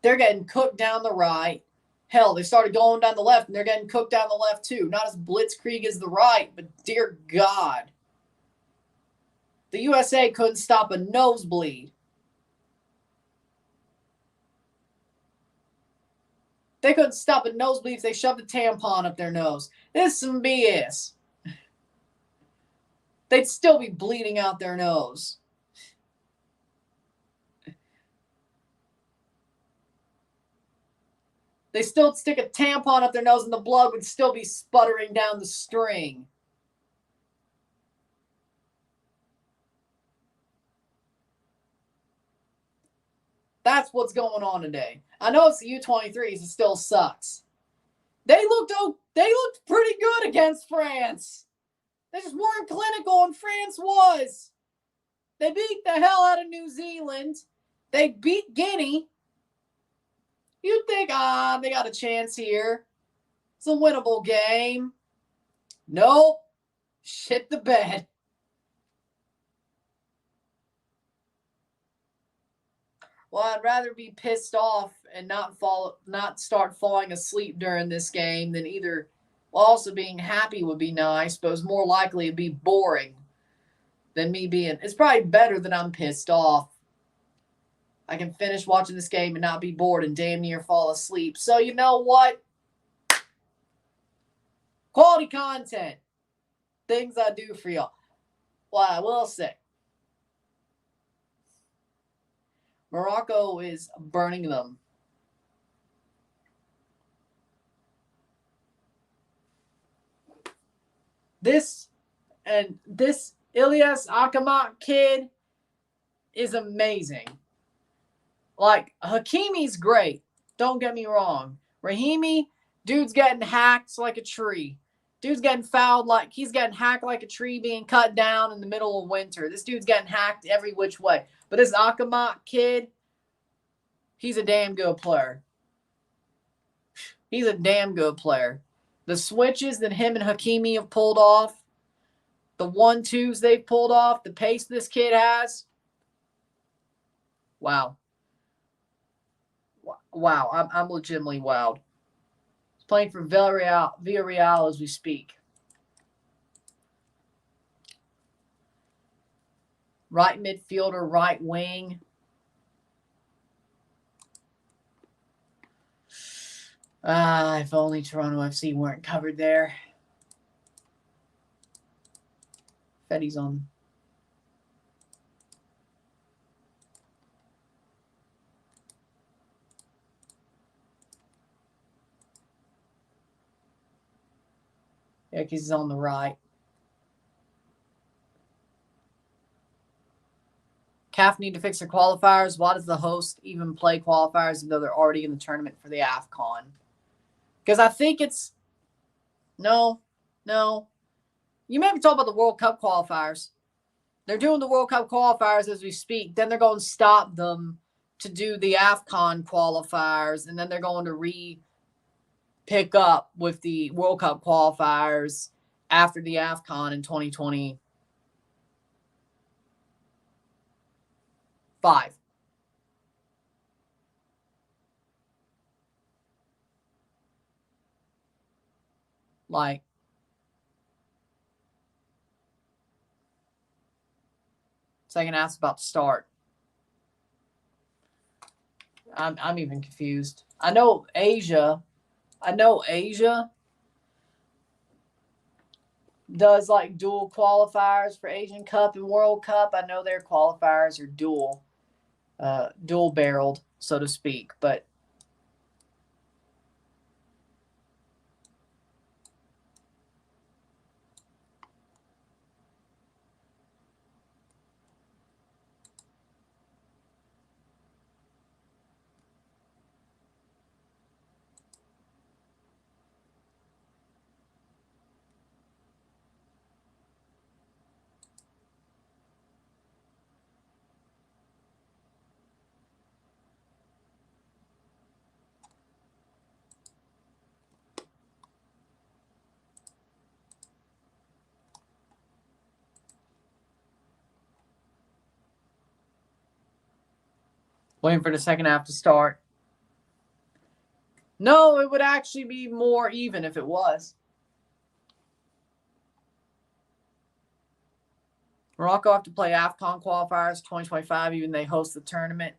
They're getting cooked down the right. Hell, they started going down the left, and they're getting cooked down the left too. Not as blitzkrieg as the right, but dear God. The USA couldn't stop a nosebleed. They couldn't stop a nosebleed if they shoved a tampon up their nose. This is some BS. They'd still be bleeding out their nose. They still stick a tampon up their nose and the blood would still be sputtering down the string. That's what's going on today. I know it's the U23s. It still sucks. They looked pretty good against France. They just weren't clinical, and France was. They beat the hell out of New Zealand. They beat Guinea. You'd think, they got a chance here. It's a winnable game. Nope. Shit the bed. Well, I'd rather be pissed off and not start falling asleep during this game than either. Well, also being happy would be nice, but it's more likely to be boring than me being. It's probably better that I'm pissed off. I can finish watching this game and not be bored and damn near fall asleep. So you know what? Quality content. Things I do for y'all. Well, I will say. Morocco is burning them. This Ilyas Akamat kid is amazing. Like, Hakimi's great. Don't get me wrong. Rahimi, dude's getting hacked like a tree. Dude's getting fouled like he's getting hacked like a tree being cut down in the middle of winter. This dude's getting hacked every which way. But this Akamat kid, he's a damn good player. He's a damn good player. The switches that him and Hakimi have pulled off, the 1-2s they've pulled off, the pace this kid has. Wow. Wow. I'm legitimately wowed. He's playing for Villarreal as we speak. Right midfielder, right wing. If only Toronto FC weren't covered there. Fetty's on. Yeah, because he's on the right. CAF need to fix their qualifiers. Why does the host even play qualifiers even though they're already in the tournament for the AFCON? Because I think it's... No. You maybe talk about the World Cup qualifiers. They're doing the World Cup qualifiers as we speak. Then they're going to stop them to do the AFCON qualifiers. And then they're going to pick up with the World Cup qualifiers after the AFCON in 2025. Like, second half's about to start. I'm even confused. I know Asia does like dual qualifiers for Asian Cup and World Cup. I know their qualifiers are dual barreled, so to speak. But Waiting for the second half to start. No, it would actually be more even if it was. Morocco have to play AFCON qualifiers 2025, even they host the tournament.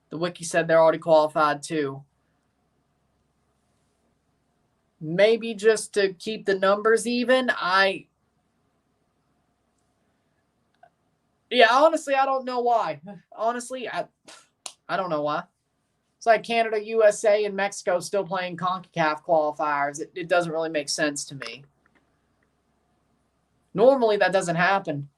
The wiki said they're already qualified too. Maybe just to keep the numbers even. Honestly, I don't know why. Honestly, I don't know why. It's like Canada, USA, and Mexico still playing CONCACAF qualifiers. It doesn't really make sense to me. Normally, that doesn't happen.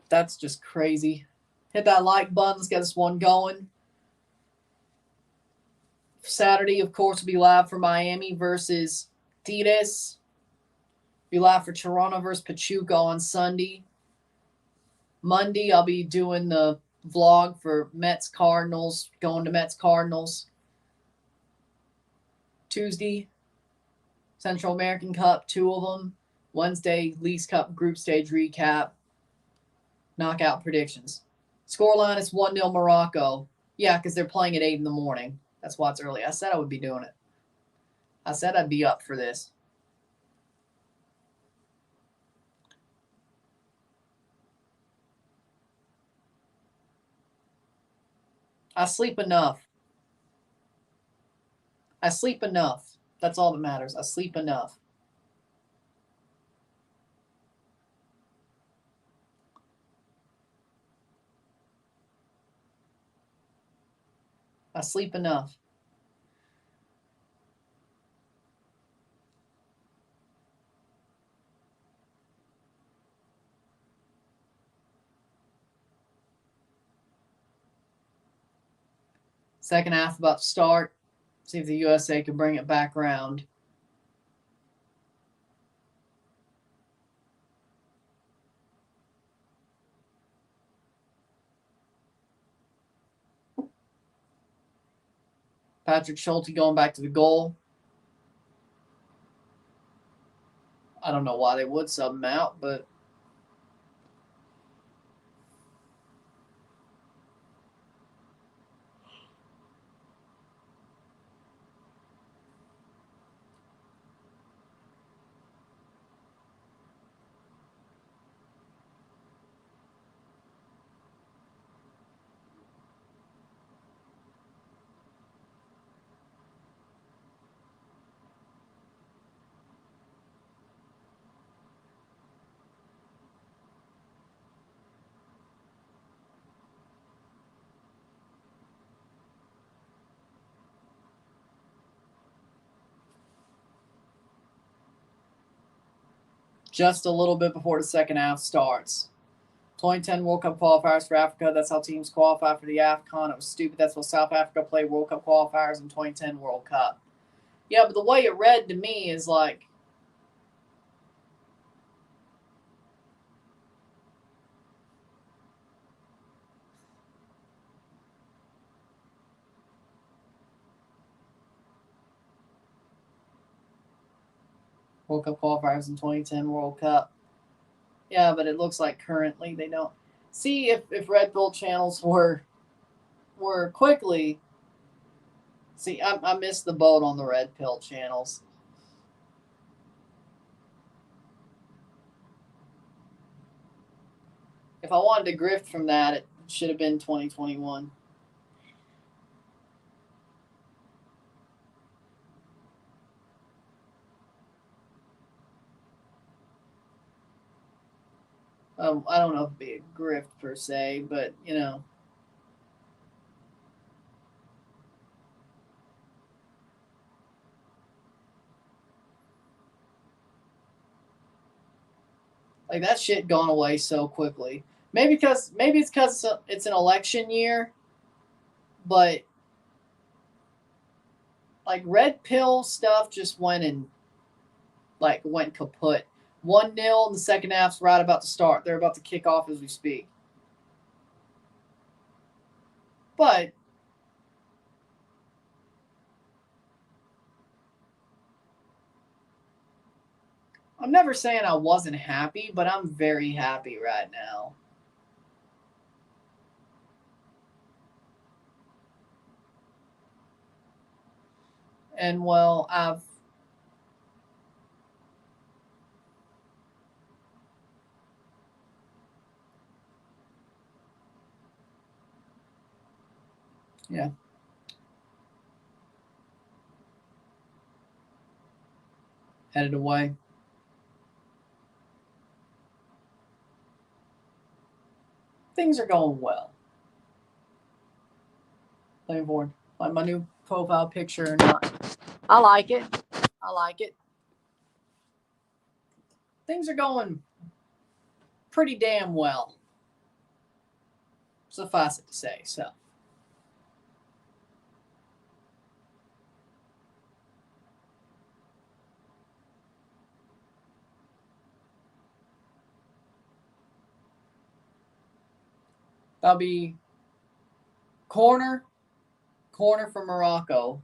That's just crazy. Hit that like button. Let's get this one going. Saturday, of course, will be live for Miami versus Tigres. Be live for Toronto versus Pachuca on Sunday. Monday, I'll be doing the vlog for Mets Cardinals, going to Mets Cardinals. Tuesday, Central American Cup, 2 of them. Wednesday, Leagues Cup group stage recap. Knockout predictions. Scoreline is 1-0 Morocco. Yeah, because they're playing at 8 in the morning. That's why it's early. I said I would be doing it. I said I'd be up for this. I sleep enough. I sleep enough. That's all that matters. I sleep enough. I sleep enough. Second half about to start. See if the USA can bring it back around. Patrick Schulte going back to the goal. I don't know why they would sub him out, but just a little bit before the second half starts. 2010 World Cup qualifiers for Africa. That's how teams qualify for the AFCON. It was stupid. That's what South Africa played World Cup qualifiers in 2010 World Cup. Yeah, but the way it read to me is like World Cup qualifiers in 2010 World Cup. Yeah, but it looks like currently they don't. See if red pill channels were quickly. See, I missed the boat on the red pill channels. If I wanted to grift from that, it should have been 2021. I don't know if it'd be a grift per se, but you know. Like that shit gone away so quickly. Maybe it's because it's an election year, but like red pill stuff just went kaput. 1-0 in the second half's right about to start. They're about to kick off as we speak. But I'm never saying I wasn't happy, but I'm very happy right now. And well, yeah. Headed away. Things are going well. Playing forward. Like my new profile picture or not. I like it. I like it. Things are going pretty damn well. Suffice it to say, so. That'll be corner for Morocco.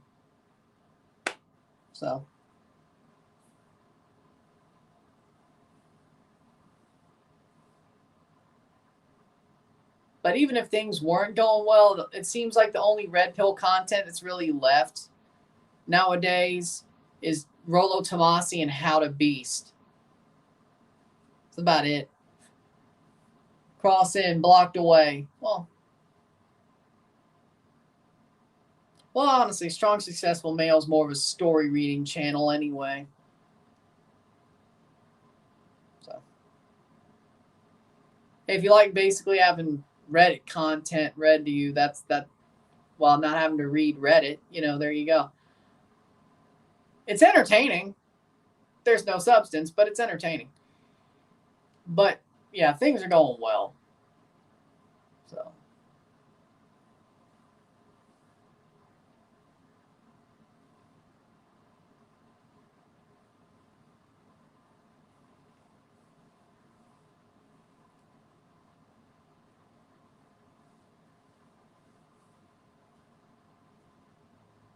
So. But even if things weren't going well, it seems like the only red pill content that's really left nowadays is Rollo Tomasi and How to Beast. That's about it. Cross in, blocked away. Well, honestly, Strong Successful Male is more of a story reading channel anyway. So, if you like basically having Reddit content read to you, that's that. While not having to read Reddit, there you go. It's entertaining. There's no substance, but it's entertaining. But yeah, things are going well. So.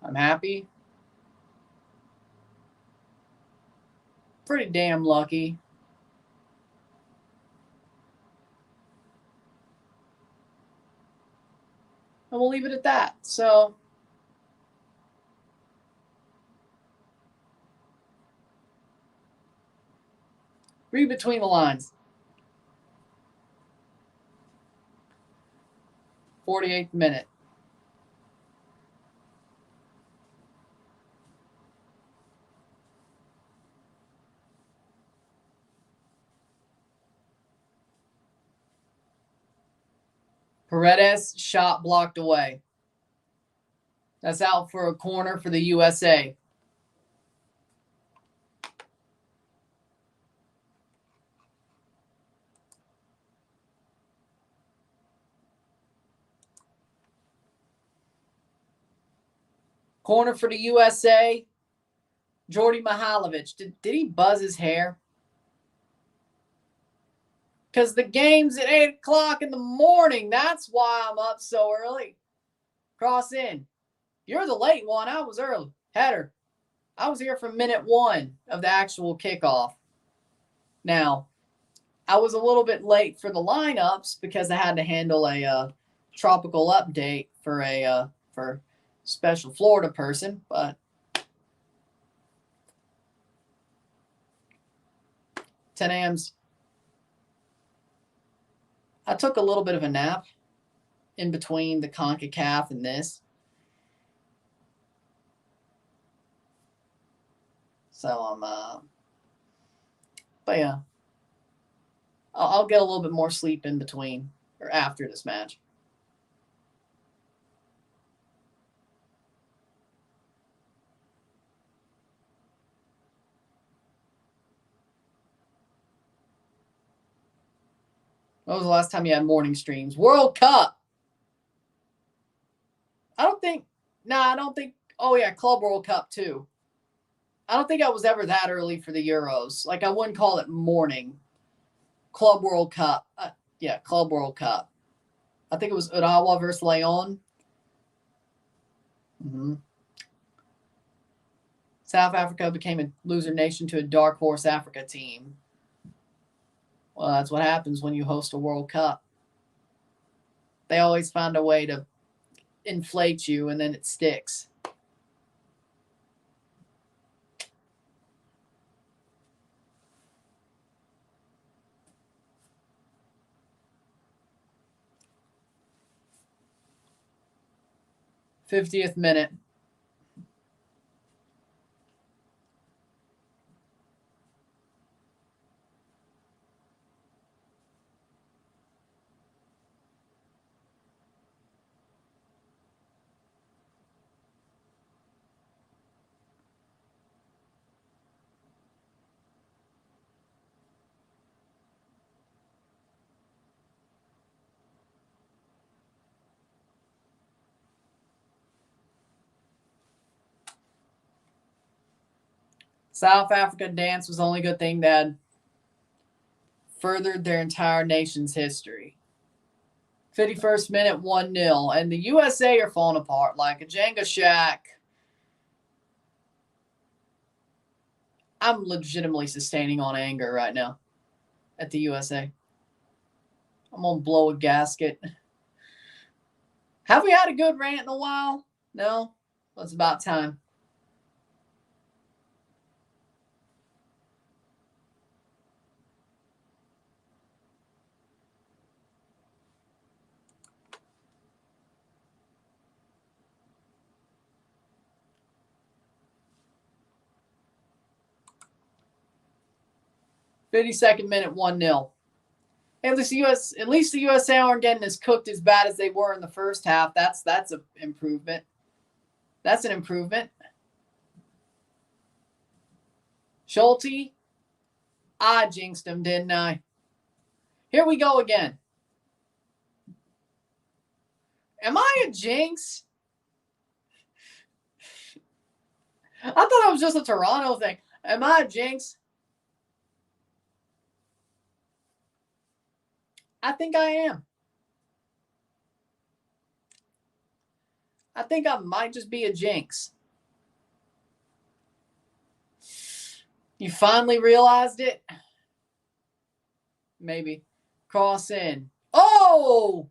I'm happy. Pretty damn lucky. And we'll leave it at that. So, read between the lines. 48th minute. Paredes shot blocked away. That's out for a corner for the USA. Corner for the USA. Jordy Mihailovic. Did he buzz his hair? Because the game's at 8 o'clock in the morning. That's why I'm up so early. Cross in. You're the late one. I was early. Header. I was here from minute 1 of the actual kickoff. Now, I was a little bit late for the lineups because I had to handle a tropical update for a special Florida person, but 10 a.m.'s. I took a little bit of a nap in between the CONCACAF and this. So but yeah, I'll get a little bit more sleep in between or after this match. When was the last time you had morning streams? World Cup. I don't think. Oh yeah, Club World Cup too. I don't think I was ever that early for the Euros. Like I wouldn't call it morning. Club World Cup. Yeah, Club World Cup. I think it was Urawa versus Leon. South Africa became a loser nation to a Dark Horse Africa team. Well, that's what happens when you host a World Cup. They always find a way to inflate you, and then it sticks. '50th minute. South Africa dance was the only good thing that furthered their entire nation's history. 51st minute, 1-0. And the USA are falling apart like a Jenga shack. I'm legitimately sustaining on anger right now at the USA. I'm going to blow a gasket. Have we had a good rant in a while? No? Well, it's about time. '52nd minute, 1-0. At least the USA aren't getting as cooked as bad as they were in the first half. That's an improvement. That's an improvement. Schulte, I jinxed him, didn't I? Here we go again. Am I a jinx? I thought it was just a Toronto thing. Am I a jinx? I think I am. I think I might just be a jinx. You finally realized it? Maybe. Cross in. Oh!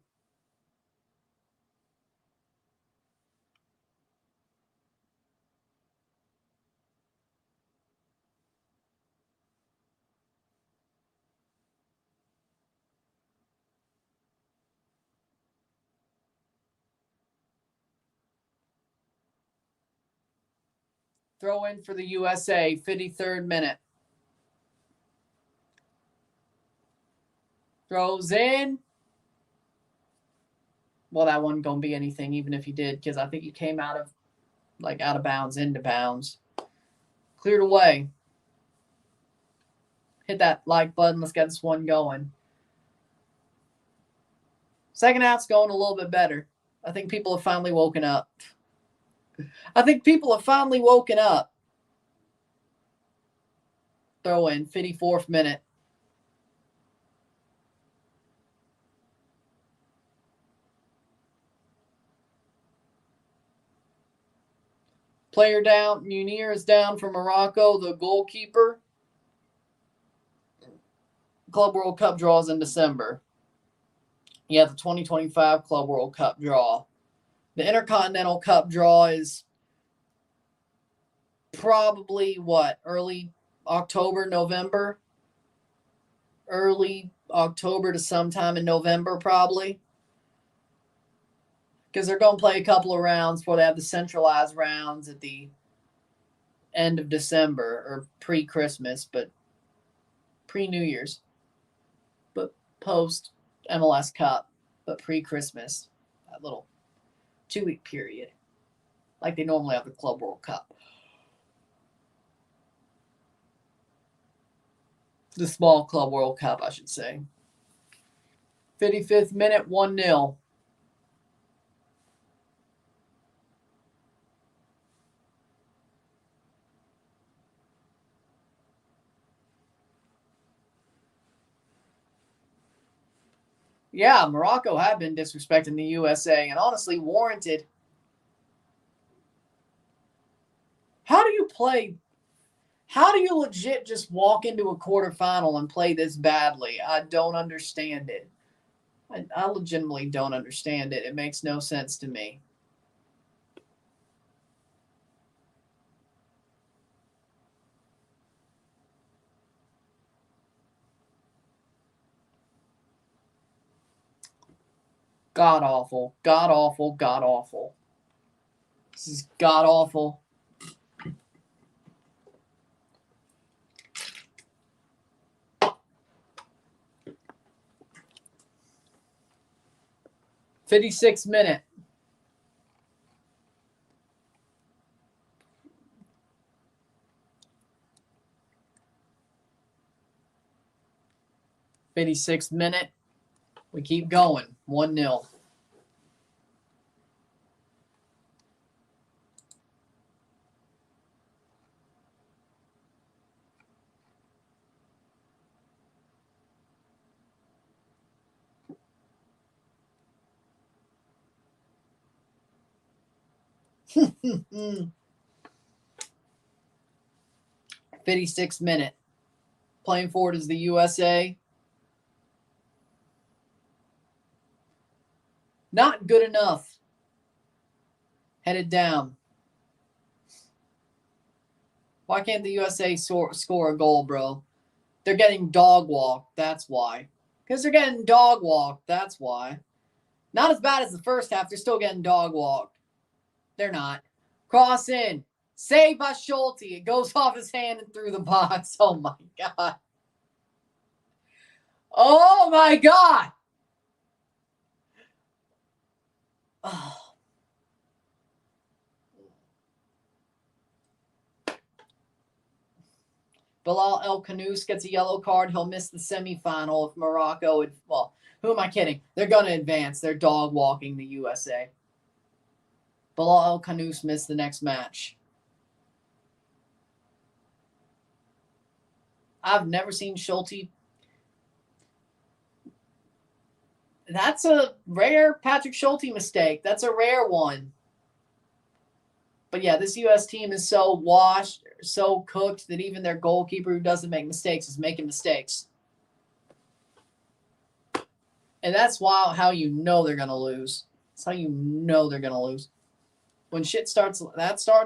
Throw in for the USA, 53rd minute. Throws in. Well, that wasn't going to be anything, even if he did, because I think he came out of bounds, into bounds. Cleared away. Hit that like button. Let's get this one going. Second half's going a little bit better. I think people have finally woken up. Throw in, 54th minute. Player down. Munir is down for Morocco, the goalkeeper. Club World Cup draws in December. Yeah, the 2025 Club World Cup draw. The Intercontinental Cup draw is probably early October, November? Early October to sometime in November, probably. Because they're going to play a couple of rounds before they have the centralized rounds at the end of December or pre-Christmas, but pre-New Year's. But post MLS Cup, but pre-Christmas. That little 2-week period. Like they normally have the Club World Cup. The small Club World Cup, I should say. 55th minute, 1-0. Yeah, Morocco have been disrespecting the USA, and honestly warranted. play? How do you legit just walk into a quarterfinal and play this badly? I don't understand it. I legitimately don't understand it. It makes no sense to me. God awful. God awful. God awful. This is god awful. '56th minute. '56th minute. We keep going. 1-0. '56th minute. Playing forward is the USA. Not good enough. Headed down. Why can't the USA score a goal, bro? They're getting dog walked. That's why. Because they're getting dog walked. That's why. Not as bad as the first half. They're still getting dog walked. They're not. Cross in. Saved by Schulte. It goes off his hand and through the box. Oh, my God. Oh, my God. Oh. Bilal El Khanous gets a yellow card. He'll miss the semifinal if Morocco well, who am I kidding? They're going to advance. They're dog walking the USA. Bilal El Khanous missed the next match. I've never seen Schulte. That's a rare Patrick Schulte mistake. That's a rare one. But yeah, this U.S. team is so washed, so cooked that even their goalkeeper who doesn't make mistakes is making mistakes. And that's how you know they're going to lose. That's how you know they're going to lose. When shit starts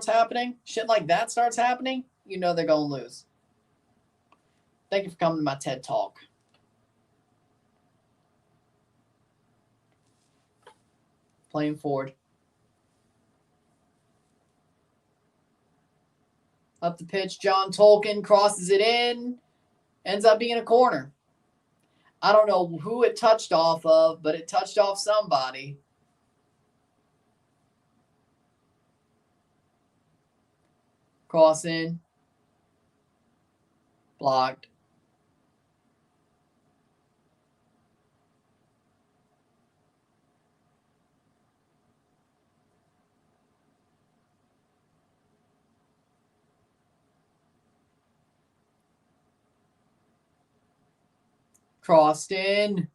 happening, shit like that starts happening, you know they're going to lose. Thank you for coming to my TED Talk. Playing forward. Up the pitch, John Tolkien crosses it in. Ends up being a corner. I don't know who it touched off of, but it touched off somebody. Cross in. Blocked. Crossed in.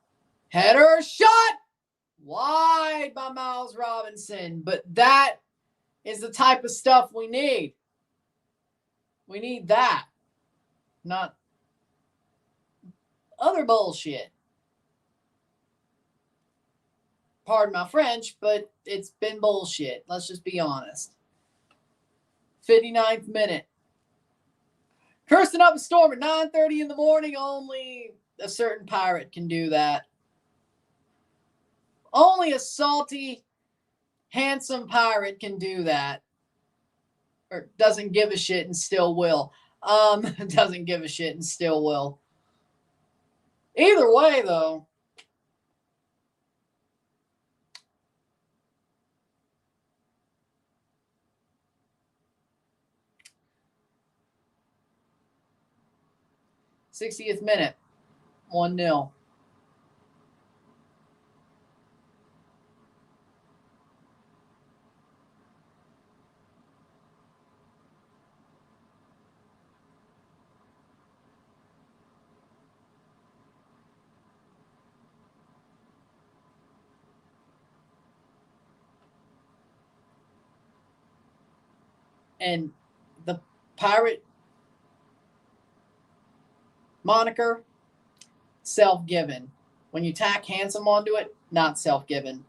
Header shot. Wide by Miles Robinson. But that is the type of stuff we need. We need that. Not other bullshit. Pardon my French, but it's been bullshit. Let's just be honest. 59th minute. Cursing up a storm at 9:30 in the morning. Only a certain pirate can do that. Only a salty, handsome pirate can do that. Or doesn't give a shit and still will. Doesn't give a shit and still will. Either way, though. '60th minute. 1-0. And pirate moniker, self-given. When you tack handsome onto it, not self-given.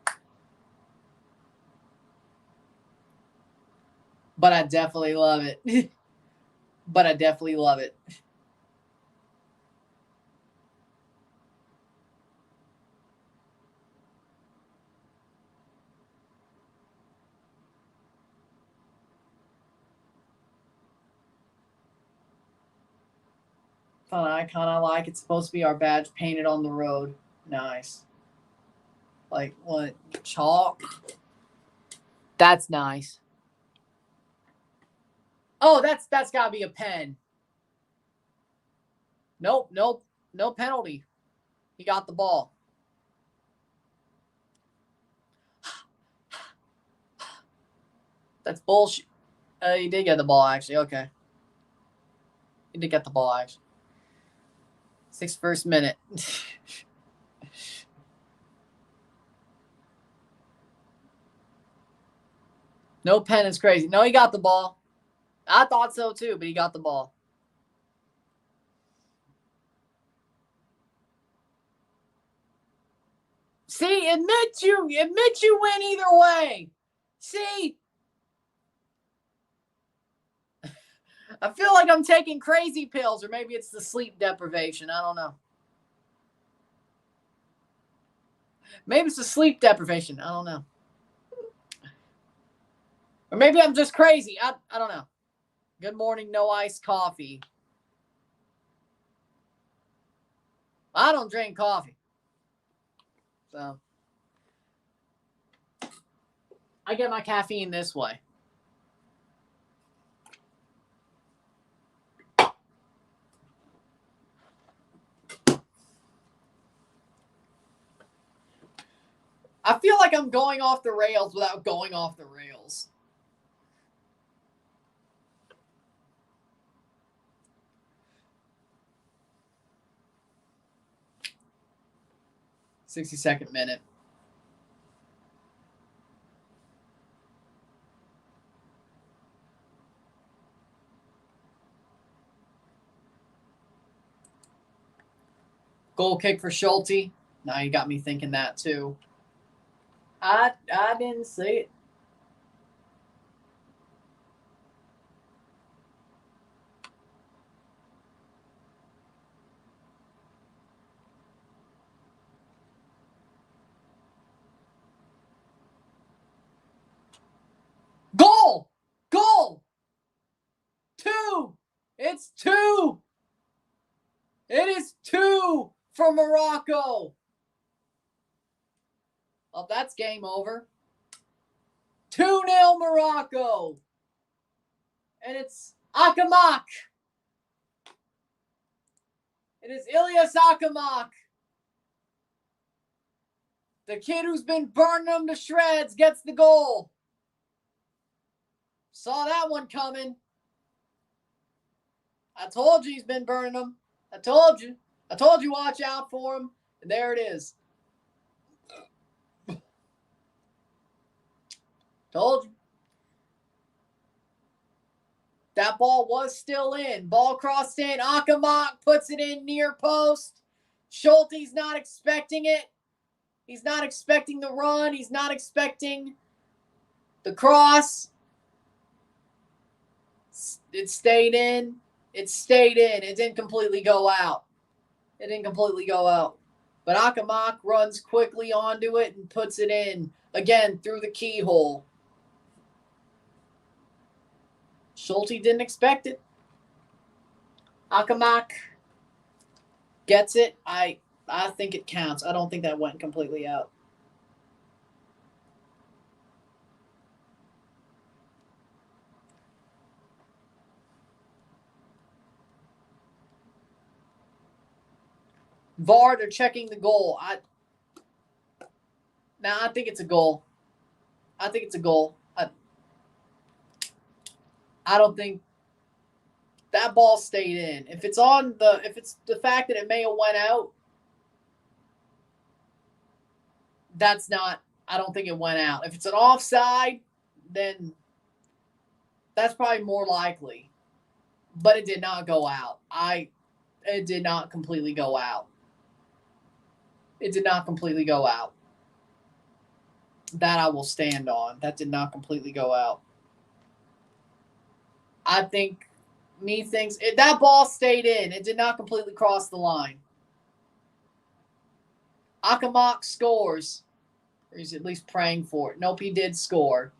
But I definitely love it. But I definitely love it. Fun icon I like. It's supposed to be our badge painted on the road. Nice. Like what? Chalk? That's nice. Oh, that's gotta be a pen. Nope, no penalty. He got the ball. That's bullshit. He did get the ball, actually. Okay. He did get the ball, actually. 61st minute. No pen is crazy. No, he got the ball. I thought so too, but he got the ball. See, admit you win either way. See? I feel like I'm taking crazy pills, or maybe it's the sleep deprivation. I don't know. Maybe it's the sleep deprivation. I don't know. Or maybe I'm just crazy. I don't know. Good morning, no iced coffee. I don't drink coffee. So I get my caffeine this way. I feel like I'm going off the rails without going off the rails. "60-second minute. Goal kick for Schulte. Now you got me thinking that too. I didn't see it. Goal! Goal! 2! It's 2! It is 2 for Morocco. Well, that's game over. 2-0 Morocco. And it's Akamak. It is Ilyas Akamak. The kid who's been burning them to shreds gets the goal. Saw that one coming. I told you he's been burning them. I told you. I told you watch out for him. And there it is. Told you. That ball was still in. Ball crossed in. Akamak puts it in near post. Schulte's not expecting it. He's not expecting the run. He's not expecting the cross. It stayed in. It stayed in. It didn't completely go out. It didn't completely go out. But Akamak runs quickly onto it and puts it in. Again, through the keyhole. Schulte didn't expect it. Akamak gets it. I think it counts. I don't think that went completely out. VAR, they're checking the goal. I think it's a goal. I think it's a goal. I don't think that ball stayed in. If it's the fact that it may have went out, that's not. I don't think it went out. If it's an offside, then that's probably more likely. but it did not go out. It did not completely go out. It did not completely go out. That I will stand on. That did not completely go out. I think that ball stayed in. It did not completely cross the line. Akamak scores. Or he's at least praying for it. Nope, he did score.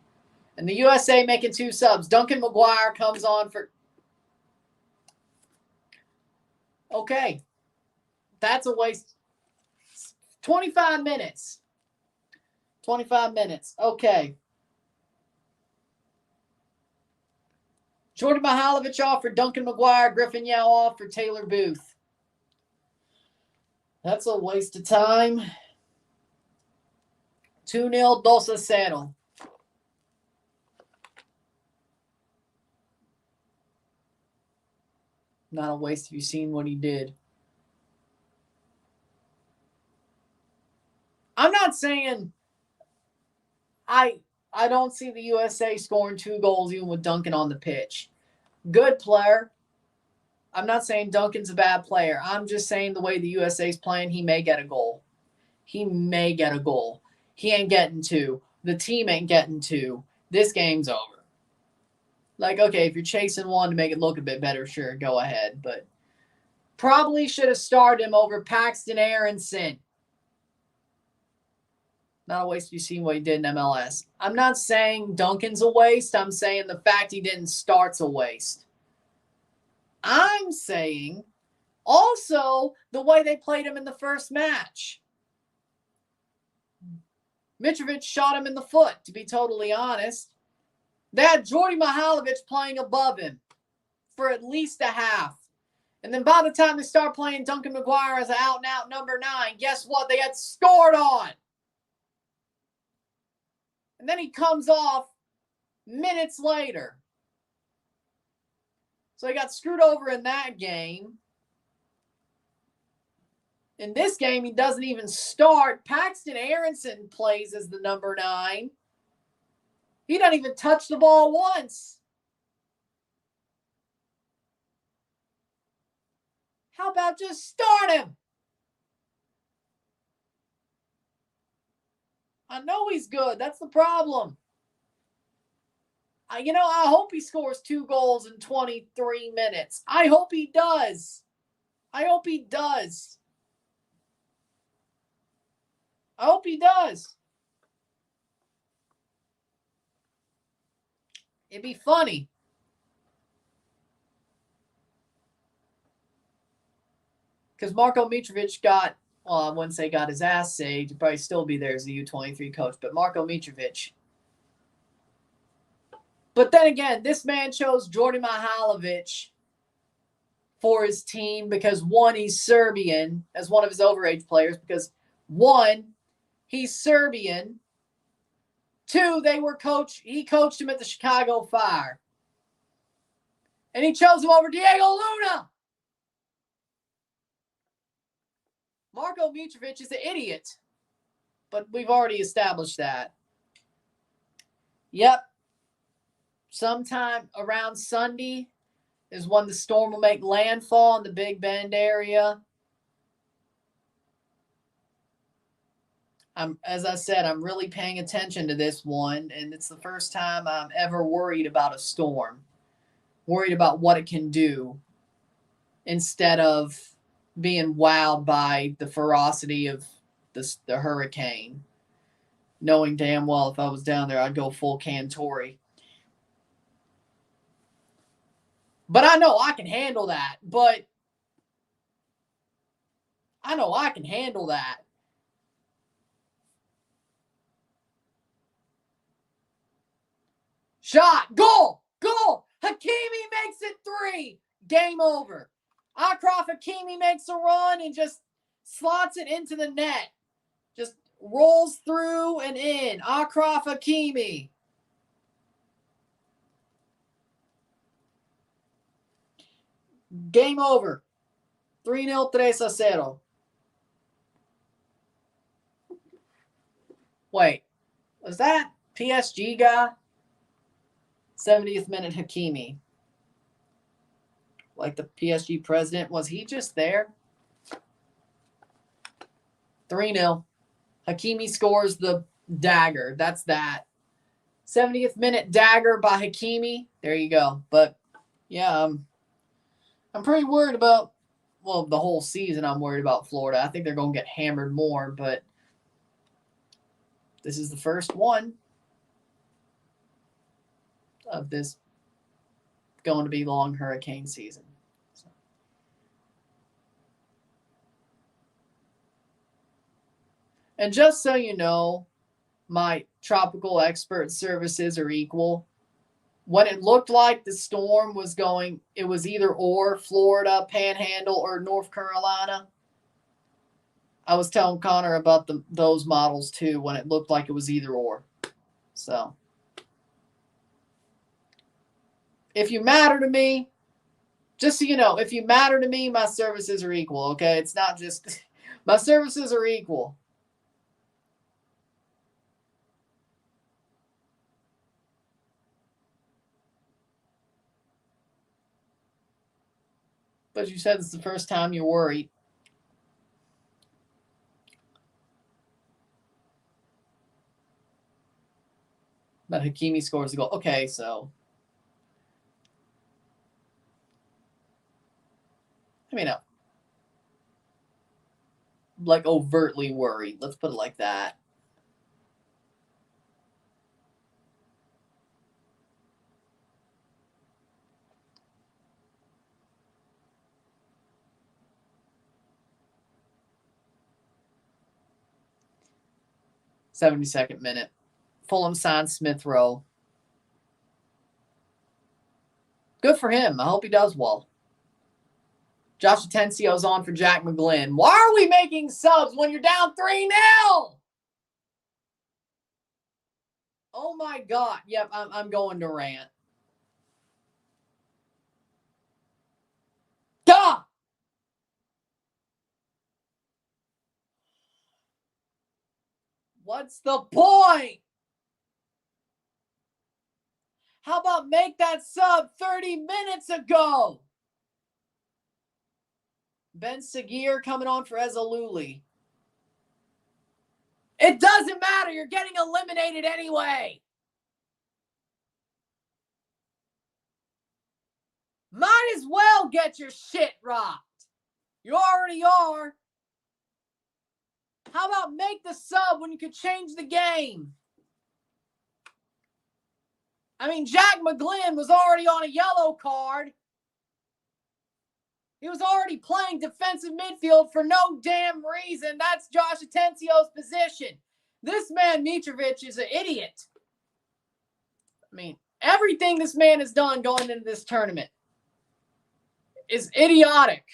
And the USA making 2 subs. Duncan McGuire comes on for... Okay. That's a waste. 25 minutes. 25 minutes. Okay. Jordan Mihailovic off for Duncan McGuire. Griffin Yao off for Taylor Booth. That's a waste of time. 2-0 2-0. Not a waste if you've seen what he did. I'm not saying I don't see the USA scoring 2 goals even with Duncan on the pitch. Good player. I'm not saying Duncan's a bad player. I'm just saying the way the USA's playing, he may get a goal. He may get a goal. He ain't getting 2. The team ain't getting 2. This game's over. Like, okay, if you're chasing 1 to make it look a bit better, sure, go ahead. But probably should have started him over Paxton Aronson. Not a waste if you've seen what he did in MLS. I'm not saying Duncan's a waste. I'm saying the fact he didn't start's a waste. I'm saying also the way they played him in the first match. Mitrovic shot him in the foot, to be totally honest. They had Jordy Mihailovic playing above him for at least a half. And then by the time they start playing Duncan McGuire as an out-and-out number 9, guess what? They had scored on. And then he comes off minutes later. So he got screwed over in that game. In this game, he doesn't even start. Paxton Aronson plays as the number 9. He doesn't even touch the ball once. How about just start him? I know he's good. That's the problem. I hope he scores 2 goals in 23 minutes. I hope he does. I hope he does. I hope he does. It'd be funny. Because Marko Mitrovic got, well, I wouldn't say got his ass saved. He'd probably still be there as the U23 coach. But Marko Mitrovic. But then again, this man chose Jordan Mihailovic for his team because, 1, he's Serbian as one of his overage players. Because, 1, he's Serbian. 2, he coached him at the Chicago Fire. And he chose him over Diego Luna. Marko Mitrovic is an idiot. But we've already established that. Yep. Sometime around Sunday is when the storm will make landfall in the Big Bend area. As I said, I'm really paying attention to this one, and it's the first time I'm ever worried about a storm. Worried about what it can do instead of being wowed by the ferocity of the hurricane. Knowing damn well if I was down there, I'd go full Cantori. But I know I can handle that. Shot. Goal. Hakimi makes it 3. Game over. Achraf Hakimi makes a run and just slots it into the net. Just rolls through and in. Achraf Hakimi. Game over. 3-0, 3-0. Wait, was that PSG guy? 70th minute Hakimi. like the PSG president. Was he just there? 3-0. Hakimi scores the dagger. That's that. 70th minute dagger by Hakimi. There you go. But, yeah, I'm pretty worried about, well, the whole season I'm worried about Florida. I think they're going to get hammered more, but this is the first one of this going to be long hurricane season. So. And just so you know, my tropical expert services are equal. When it looked like the storm was going, it was either or, Florida, Panhandle, or North Carolina. I was telling Connor about those models too when it looked like it was either or. So, if you matter to me, just so you know, if you matter to me, my services are equal, okay? It's not just, my services are equal. But you said it's the first time you're worried. But Hakimi scores the goal. Okay, so. I mean, like overtly worried. Let's put it like that. '72nd minute. Fulham signs Smith Rowe. Good for him. I hope he does well. Josh Atencio's on for Jack McGlynn. Why are we making subs when you're down 3-0? Oh my God. Yep, I'm going to rant. Duh! What's the point? How about make that sub 30 minutes ago? Ben Seguir coming on for Ezaluli. It doesn't matter. You're getting eliminated anyway. Might as well get your shit rocked. You already are. How about make the sub when you could change the game? I mean, Jack McGlynn was already on a yellow card. He was already playing defensive midfield for no damn reason. That's Josh Atencio's position. This man, Mitrovic, is an idiot. I mean, everything this man has done going into this tournament is idiotic.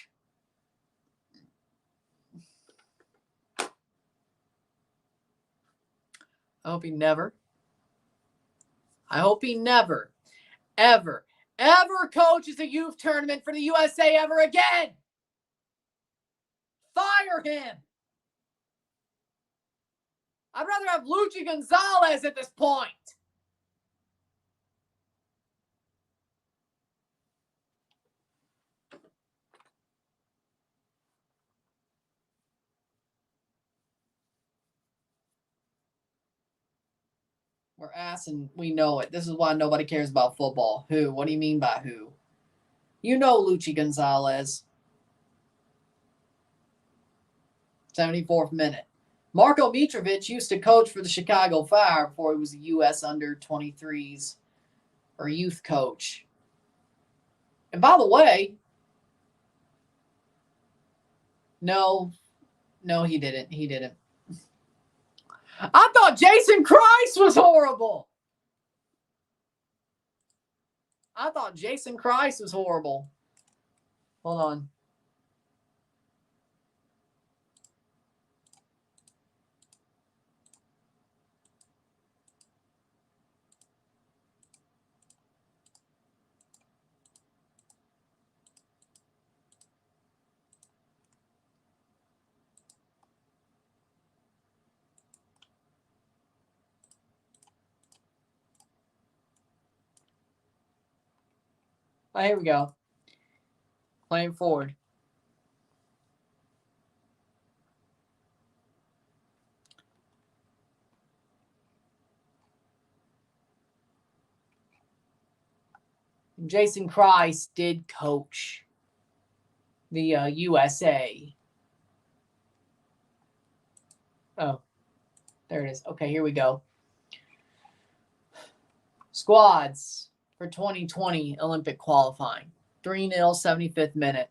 I hope he never, ever coaches a youth tournament for the USA ever again. Fire him. I'd rather have Luchi Gonzalez at this point. We're asking, we know it. This is why nobody cares about football. Who? What do you mean by who? You know Luchi Gonzalez. 74th minute. Marko Mitrovic used to coach for the Chicago Fire before he was a U.S. under-23s or youth coach. And by the way, no, he didn't. He didn't. I thought Jason Christ was horrible. Hold on. Oh, here we go. Playing forward. Jason Christ did coach the USA. Oh, there it is. Okay, here we go. Squads for 2020 Olympic qualifying. 3-0, 75th minute.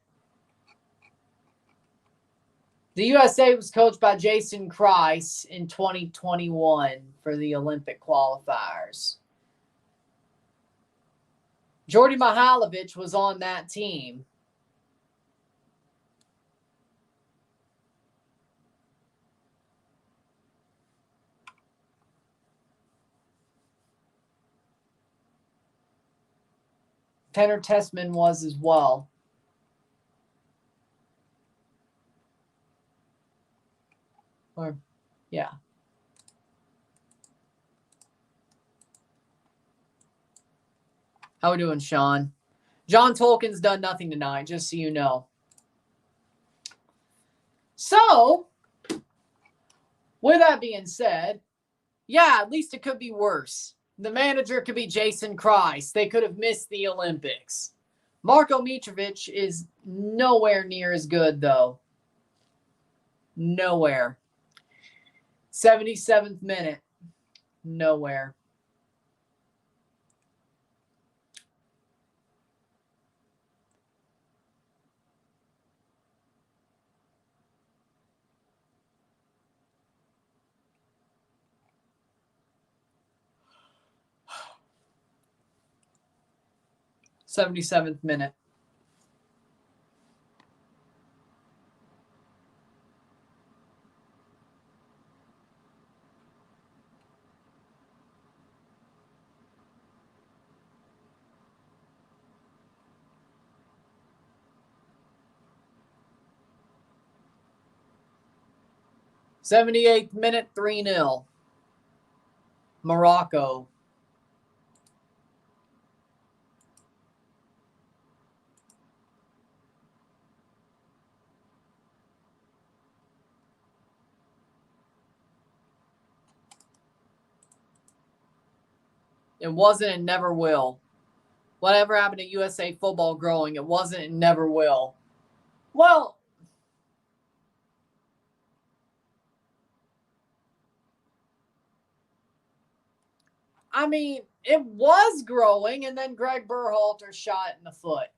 The USA was coached by Jason Christ in 2021 for the Olympic qualifiers. Jordy Mihailovic was on that team. Tanner Tessman was as well. Or, yeah. How we doing, Sean? John Tolkien's done nothing tonight, just so you know. So, with that being said, yeah, at least it could be worse. The manager could be Jason Christ. They could have missed the Olympics. Marko Mitrovic is nowhere near as good, though. Nowhere. 77th minute. Nowhere. '77th minute. '78th minute, 3-0. Morocco. It wasn't and never will. Whatever happened to USA football growing, it wasn't and never will. Well, I mean, it was growing, and then Greg Berhalter shot it in the foot.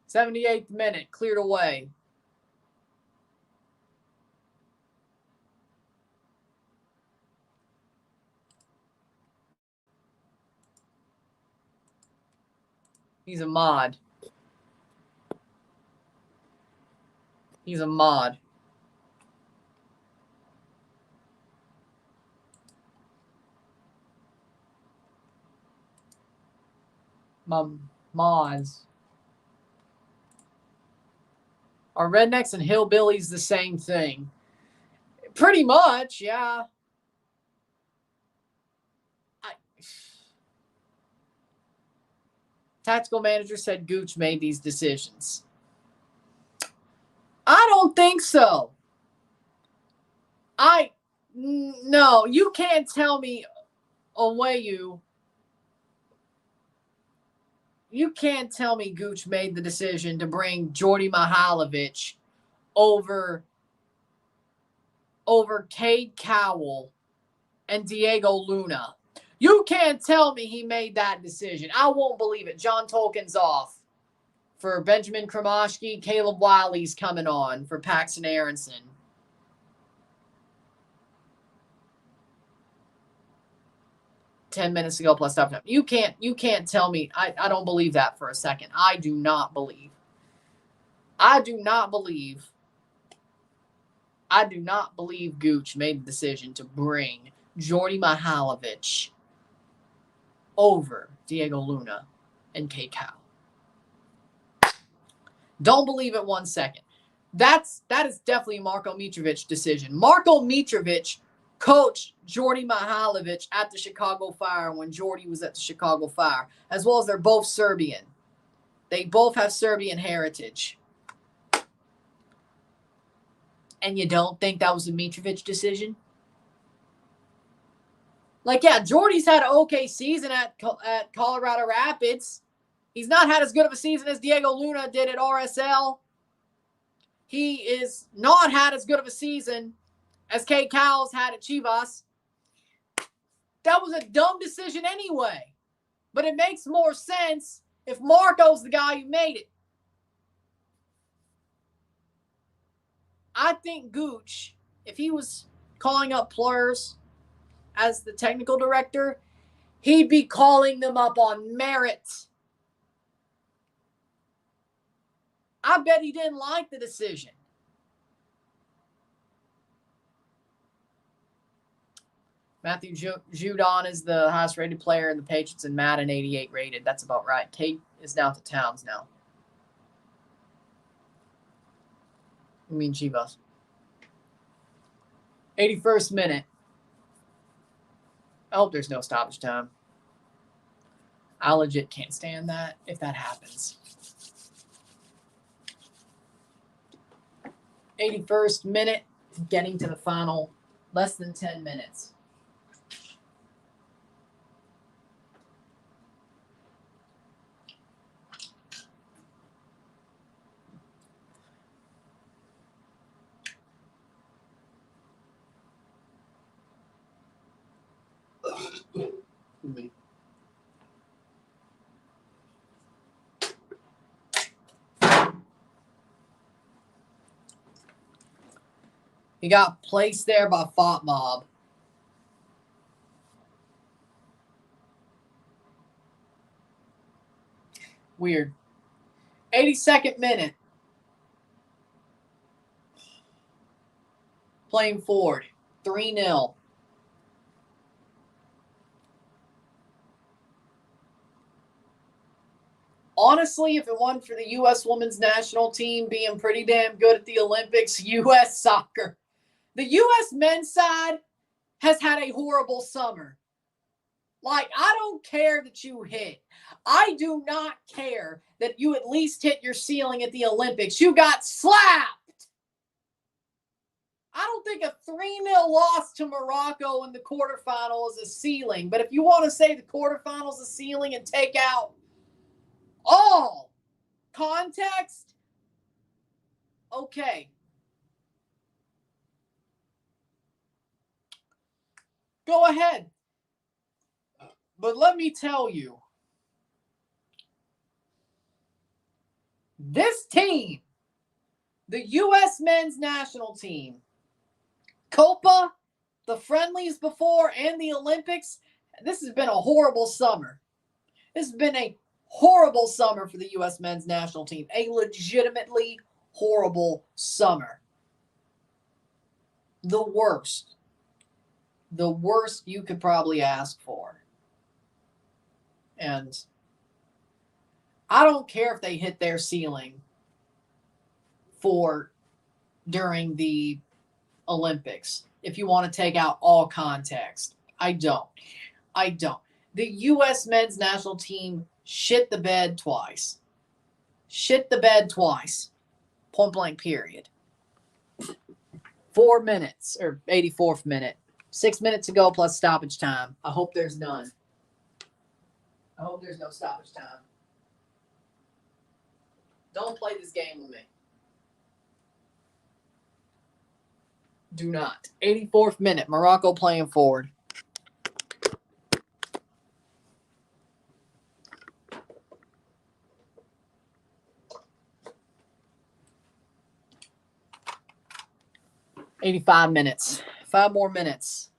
'78th minute, cleared away. He's a mod. He's a mod. Mods. Are rednecks and hillbillies the same thing? Pretty much, yeah. Tactical manager said Gooch made these decisions. I don't think so. No, you can't tell me, Oweyu. You can't tell me Gooch made the decision to bring Jordy Mihailovic over Cade Cowell and Diego Luna. You can't tell me he made that decision. I won't believe it. John Tolkien's off for Benjamin Kromashki. Caleb Wiley's coming on for Paxton Aronson. Ten minutes ago plus stuff. You can't tell me. I don't believe that for a second. I do not believe Gooch made the decision to bring Jordy Mihailovic over Diego Luna and Cade Cowell. Don't believe it 1 second. That is definitely a Marko Mitrovic decision. Marko Mitrovic coached Djordje Mihailovic at the Chicago Fire when Djordje was at the Chicago Fire, as well as they're both Serbian. They both have Serbian heritage. And you don't think that was a Mitrovic decision? Like, yeah, Djordje's had an okay season at Colorado Rapids. He's not had as good of a season as Diego Luna did at RSL. He is not had as good of a season as Kay Cowles had at Chivas. That was a dumb decision anyway. But it makes more sense if Marco's the guy who made it. I think Gooch, if he was calling up players as the technical director, he'd be calling them up on merit. I bet he didn't like the decision. Matthew Judon is the highest rated player in the Patriots and Madden 88 rated. That's about right. Kate is now at the Towns now. I mean Chivas. 81st minute. I hope there's no stoppage time. I legit can't stand that if that happens. 81st minute, getting to the final, less than 10 minutes. He got placed there by Fought Mob. Weird. 82nd minute. Playing forward. 3-0. Honestly, if it wasn't for the U.S. women's national team being pretty damn good at the Olympics, U.S. soccer. The U.S. men's side has had a horrible summer. Like, I don't care that you hit. I do not care that you at least hit your ceiling at the Olympics. You got slapped. I don't think a 3-0 loss to Morocco in the quarterfinal is a ceiling. But if you want to say the quarterfinal is a ceiling and take out all context, okay. Go ahead. But let me tell you, this team, the U.S. men's national team, Copa, the friendlies before, and the Olympics, this has been a horrible summer. This has been a horrible summer for the U.S. men's national team. A legitimately horrible summer. The worst. The worst you could probably ask for. And I don't care if they hit their ceiling during the Olympics, if you want to take out all context. I don't. The U.S. men's national team shit the bed twice. Point blank period. 4 minutes, or 84th minute. 6 minutes to go plus stoppage time. I hope there's none. I hope there's no stoppage time. Don't play this game with me. Do not. 84th minute. Morocco playing forward. $85 minutes. 5 more minutes.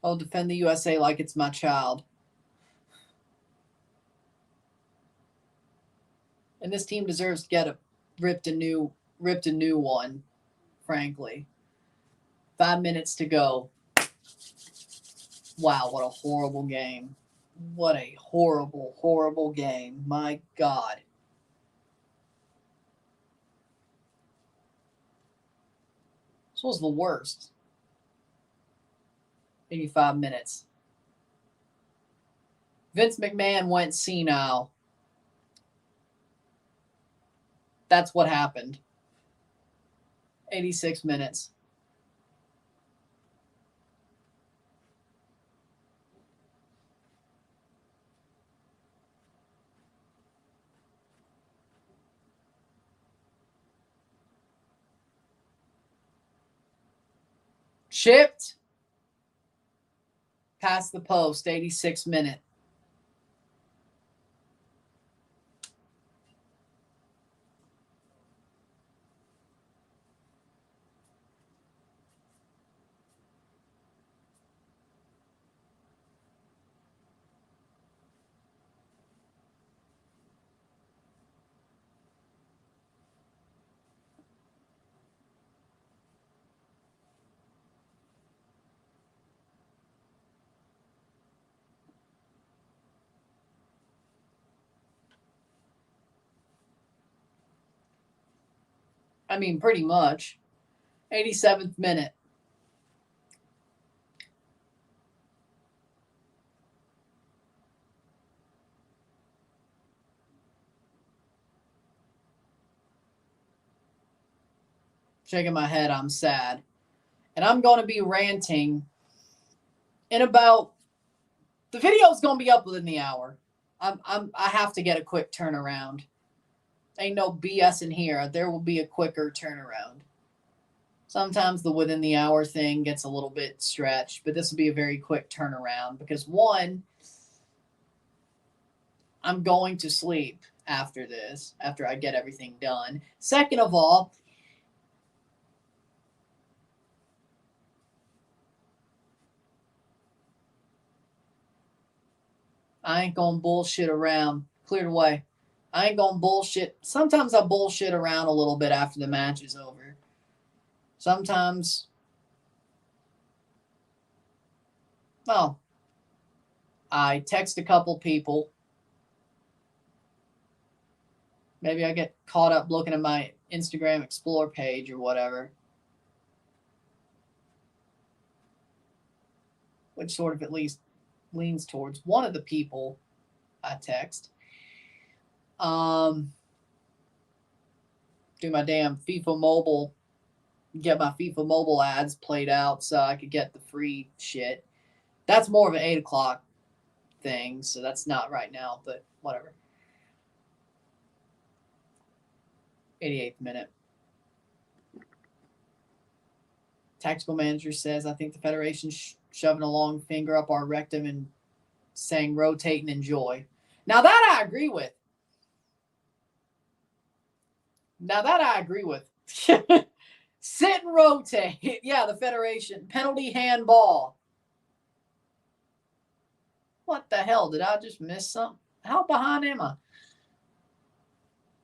I'll defend the USA like it's my child. And this team deserves to get ripped a new one, frankly. 5 minutes to go. Wow, what a horrible game. What a horrible, horrible game. My God. This was the worst. 85 minutes. Vince McMahon went senile. That's what happened. 86 minutes. Chipped. Past the post. 86 minute. I mean, pretty much. 87th minute. Shaking my head, I'm sad. And I'm going to be ranting in about... The video's going to be up within the hour. I have to get a quick turnaround. Ain't no BS in here. There will be a quicker turnaround. Sometimes the within the hour thing gets a little bit stretched, but this will be a very quick turnaround because, one, I'm going to sleep after this, after I get everything done. Second of all, I ain't going to bullshit around. Cleared away. I ain't going to bullshit. Sometimes I bullshit around a little bit after the match is over. Sometimes, well, I text a couple people. Maybe I get caught up looking at my Instagram Explore page or whatever. Which sort of at least leans towards one of the people I text. Do my damn FIFA Mobile, get my FIFA Mobile ads played out so I could get the free shit. That's more of an 8 o'clock thing, so that's not right now, but whatever. 88th minute. Tactical manager says, I think the Federation shoving a long finger up our rectum and saying rotate and enjoy. Now that I agree with. Sit and rotate. Yeah, the Federation. Penalty handball. What the hell? Did I just miss something? How behind am I?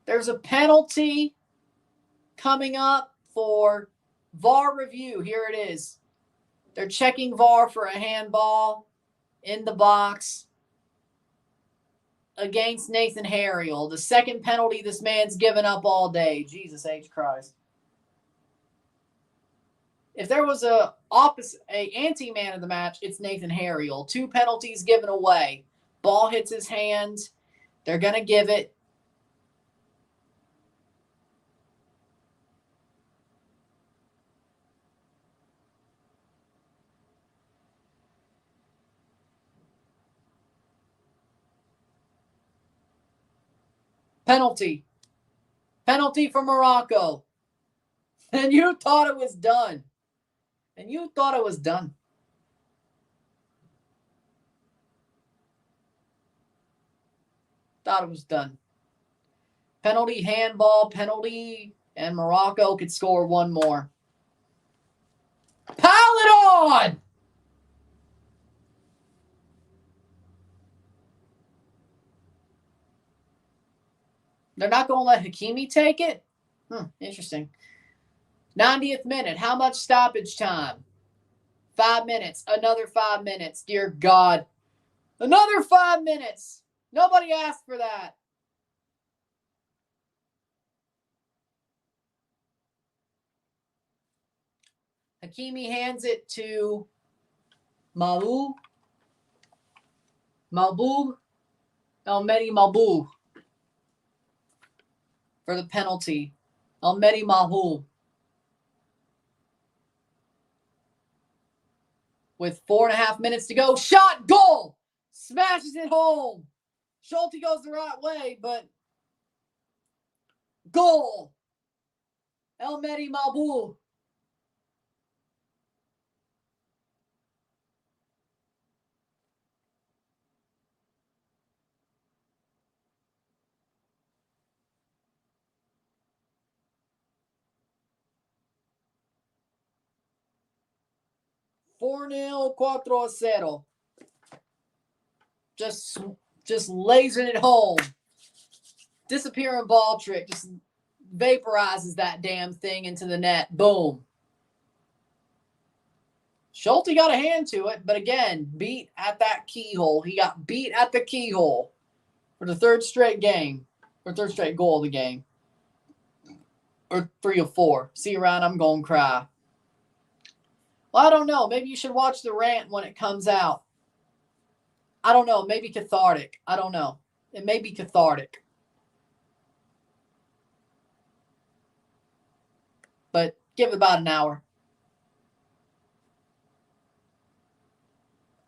There's a penalty coming up for VAR review. Here it is. They're checking VAR for a handball in the box against Nathan Harriel. The second penalty this man's given up all day. Jesus H. Christ. If there was a anti-man of the match, it's Nathan Harriel. 2 penalties given away. Ball hits his hand. They're going to give it. Penalty. Penalty for Morocco. And you thought it was done. Thought it was done. Penalty, handball, penalty, and Morocco could score one more. Pile it on! They're not going to let Hakimi take it? Interesting. 90th minute. How much stoppage time? 5 minutes. Another 5 minutes. Dear God. Another 5 minutes. Nobody asked for that. Hakimi hands it to Malboub. Elmedi Malboub for the penalty. Elmedi Malboub. With 4.5 minutes to go. Shot, goal! Smashes it home. Schulte goes the right way, but goal! Elmedi Malboub. Four 0 4-0. Just lasering it home. Disappearing ball trick. Just vaporizes that damn thing into the net. Boom. Schulte got a hand to it, but again, beat at that keyhole. He got beat at the keyhole for the third straight game, or third straight goal of the game, or 3 of 4. See you around. I'm going to cry. Well, I don't know. Maybe you should watch the rant when it comes out. I don't know. Maybe cathartic. I don't know. It may be cathartic. But give it about an hour.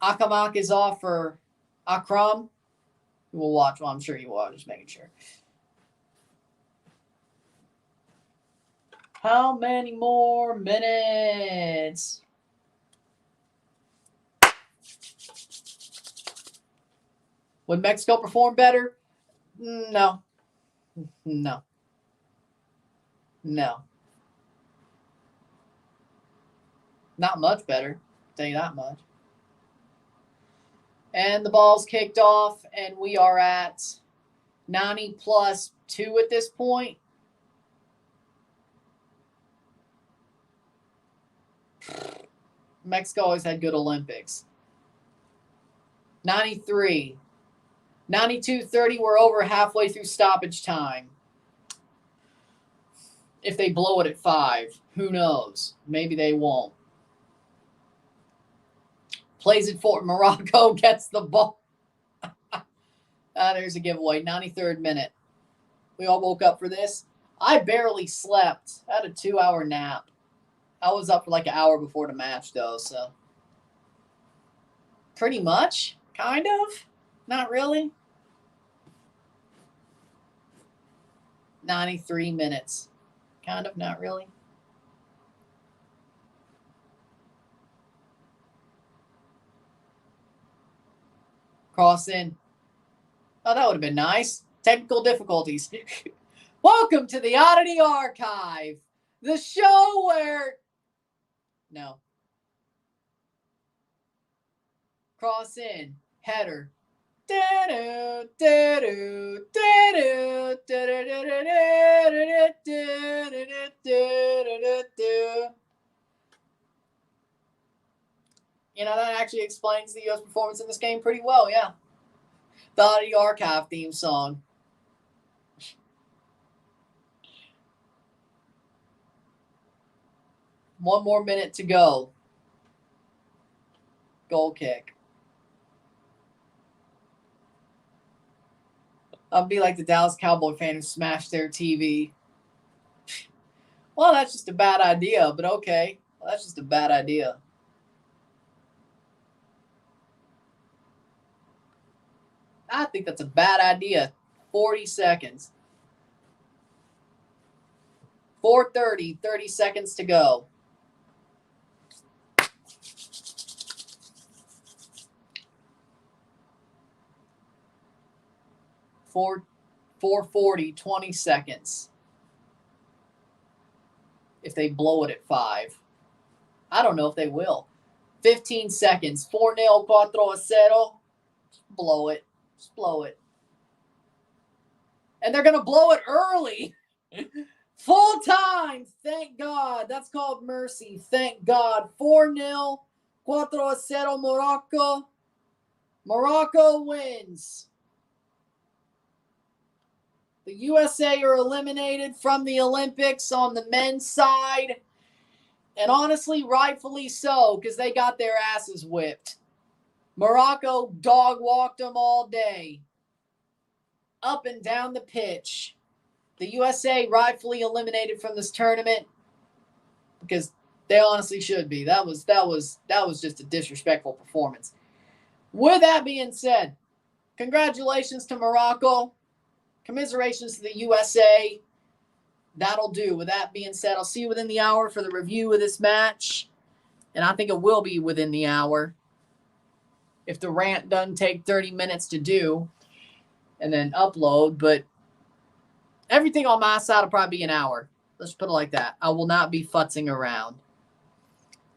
Akamak is off for Akram. We'll watch. Well, I'm sure you will. Just making sure. How many more minutes? Would Mexico perform better? No. No. No. Not much better. I'll tell you that much. And the ball's kicked off, and we are at 90 plus 2 at this point. Mexico always had good Olympics. 93. 92-30, we're over halfway through stoppage time. If they blow it at 5, who knows? Maybe they won't. Plays it for Morocco, gets the ball. There's a giveaway. 93rd minute. We all woke up for this. I barely slept. I had a 2-hour nap. I was up for like an hour before the match, though, so. Pretty much. Kind of. Not really. 93 minutes. Kind of, not really. Cross in. Oh, that would have been nice. Technical difficulties. Welcome to the Oddity Archive, the show where... No. Cross in. Header. You know, that actually explains the U.S. performance in this game pretty well, yeah. The Oddity Archive theme song. One more minute to go. Goal kick. I'll be like the Dallas Cowboy fan who smashed their TV. Well, that's just a bad idea, but okay. Well, that's just a bad idea. I think that's a bad idea. 40 seconds. 4:30, 30 seconds to go. Four 4:40, 20 seconds. If they blow it at 5. I don't know if they will. 15 seconds. 4-0, 4-0. Blow it. Just blow it. And they're going to blow it early. Full time. Thank God. That's called mercy. Thank God. 4-0. 4-0 Morocco. Morocco wins. The USA are eliminated from the Olympics on the men's side. And honestly, rightfully so, because they got their asses whipped. Morocco dog-walked them all day. Up and down the pitch. The USA rightfully eliminated from this tournament because they honestly should be. That was just a disrespectful performance. With that being said, congratulations to Morocco. Commiserations to the USA. That'll do. With that being said, I'll see you within the hour for the review of this match. And I think it will be within the hour. If the rant doesn't take 30 minutes to do and then upload. But everything on my side will probably be an hour. Let's put it like that. I will not be futzing around.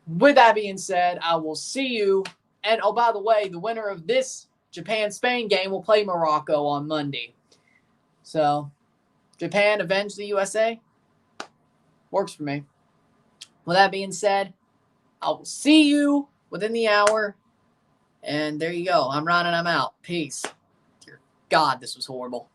With that being said, I will see you. And, oh, by the way, the winner of this Japan-Spain game will play Morocco on Monday. So, Japan avenge the USA. Works for me. With that being said, I will see you within the hour. And there you go. I'm Ron and I'm out. Peace. Dear God, this was horrible.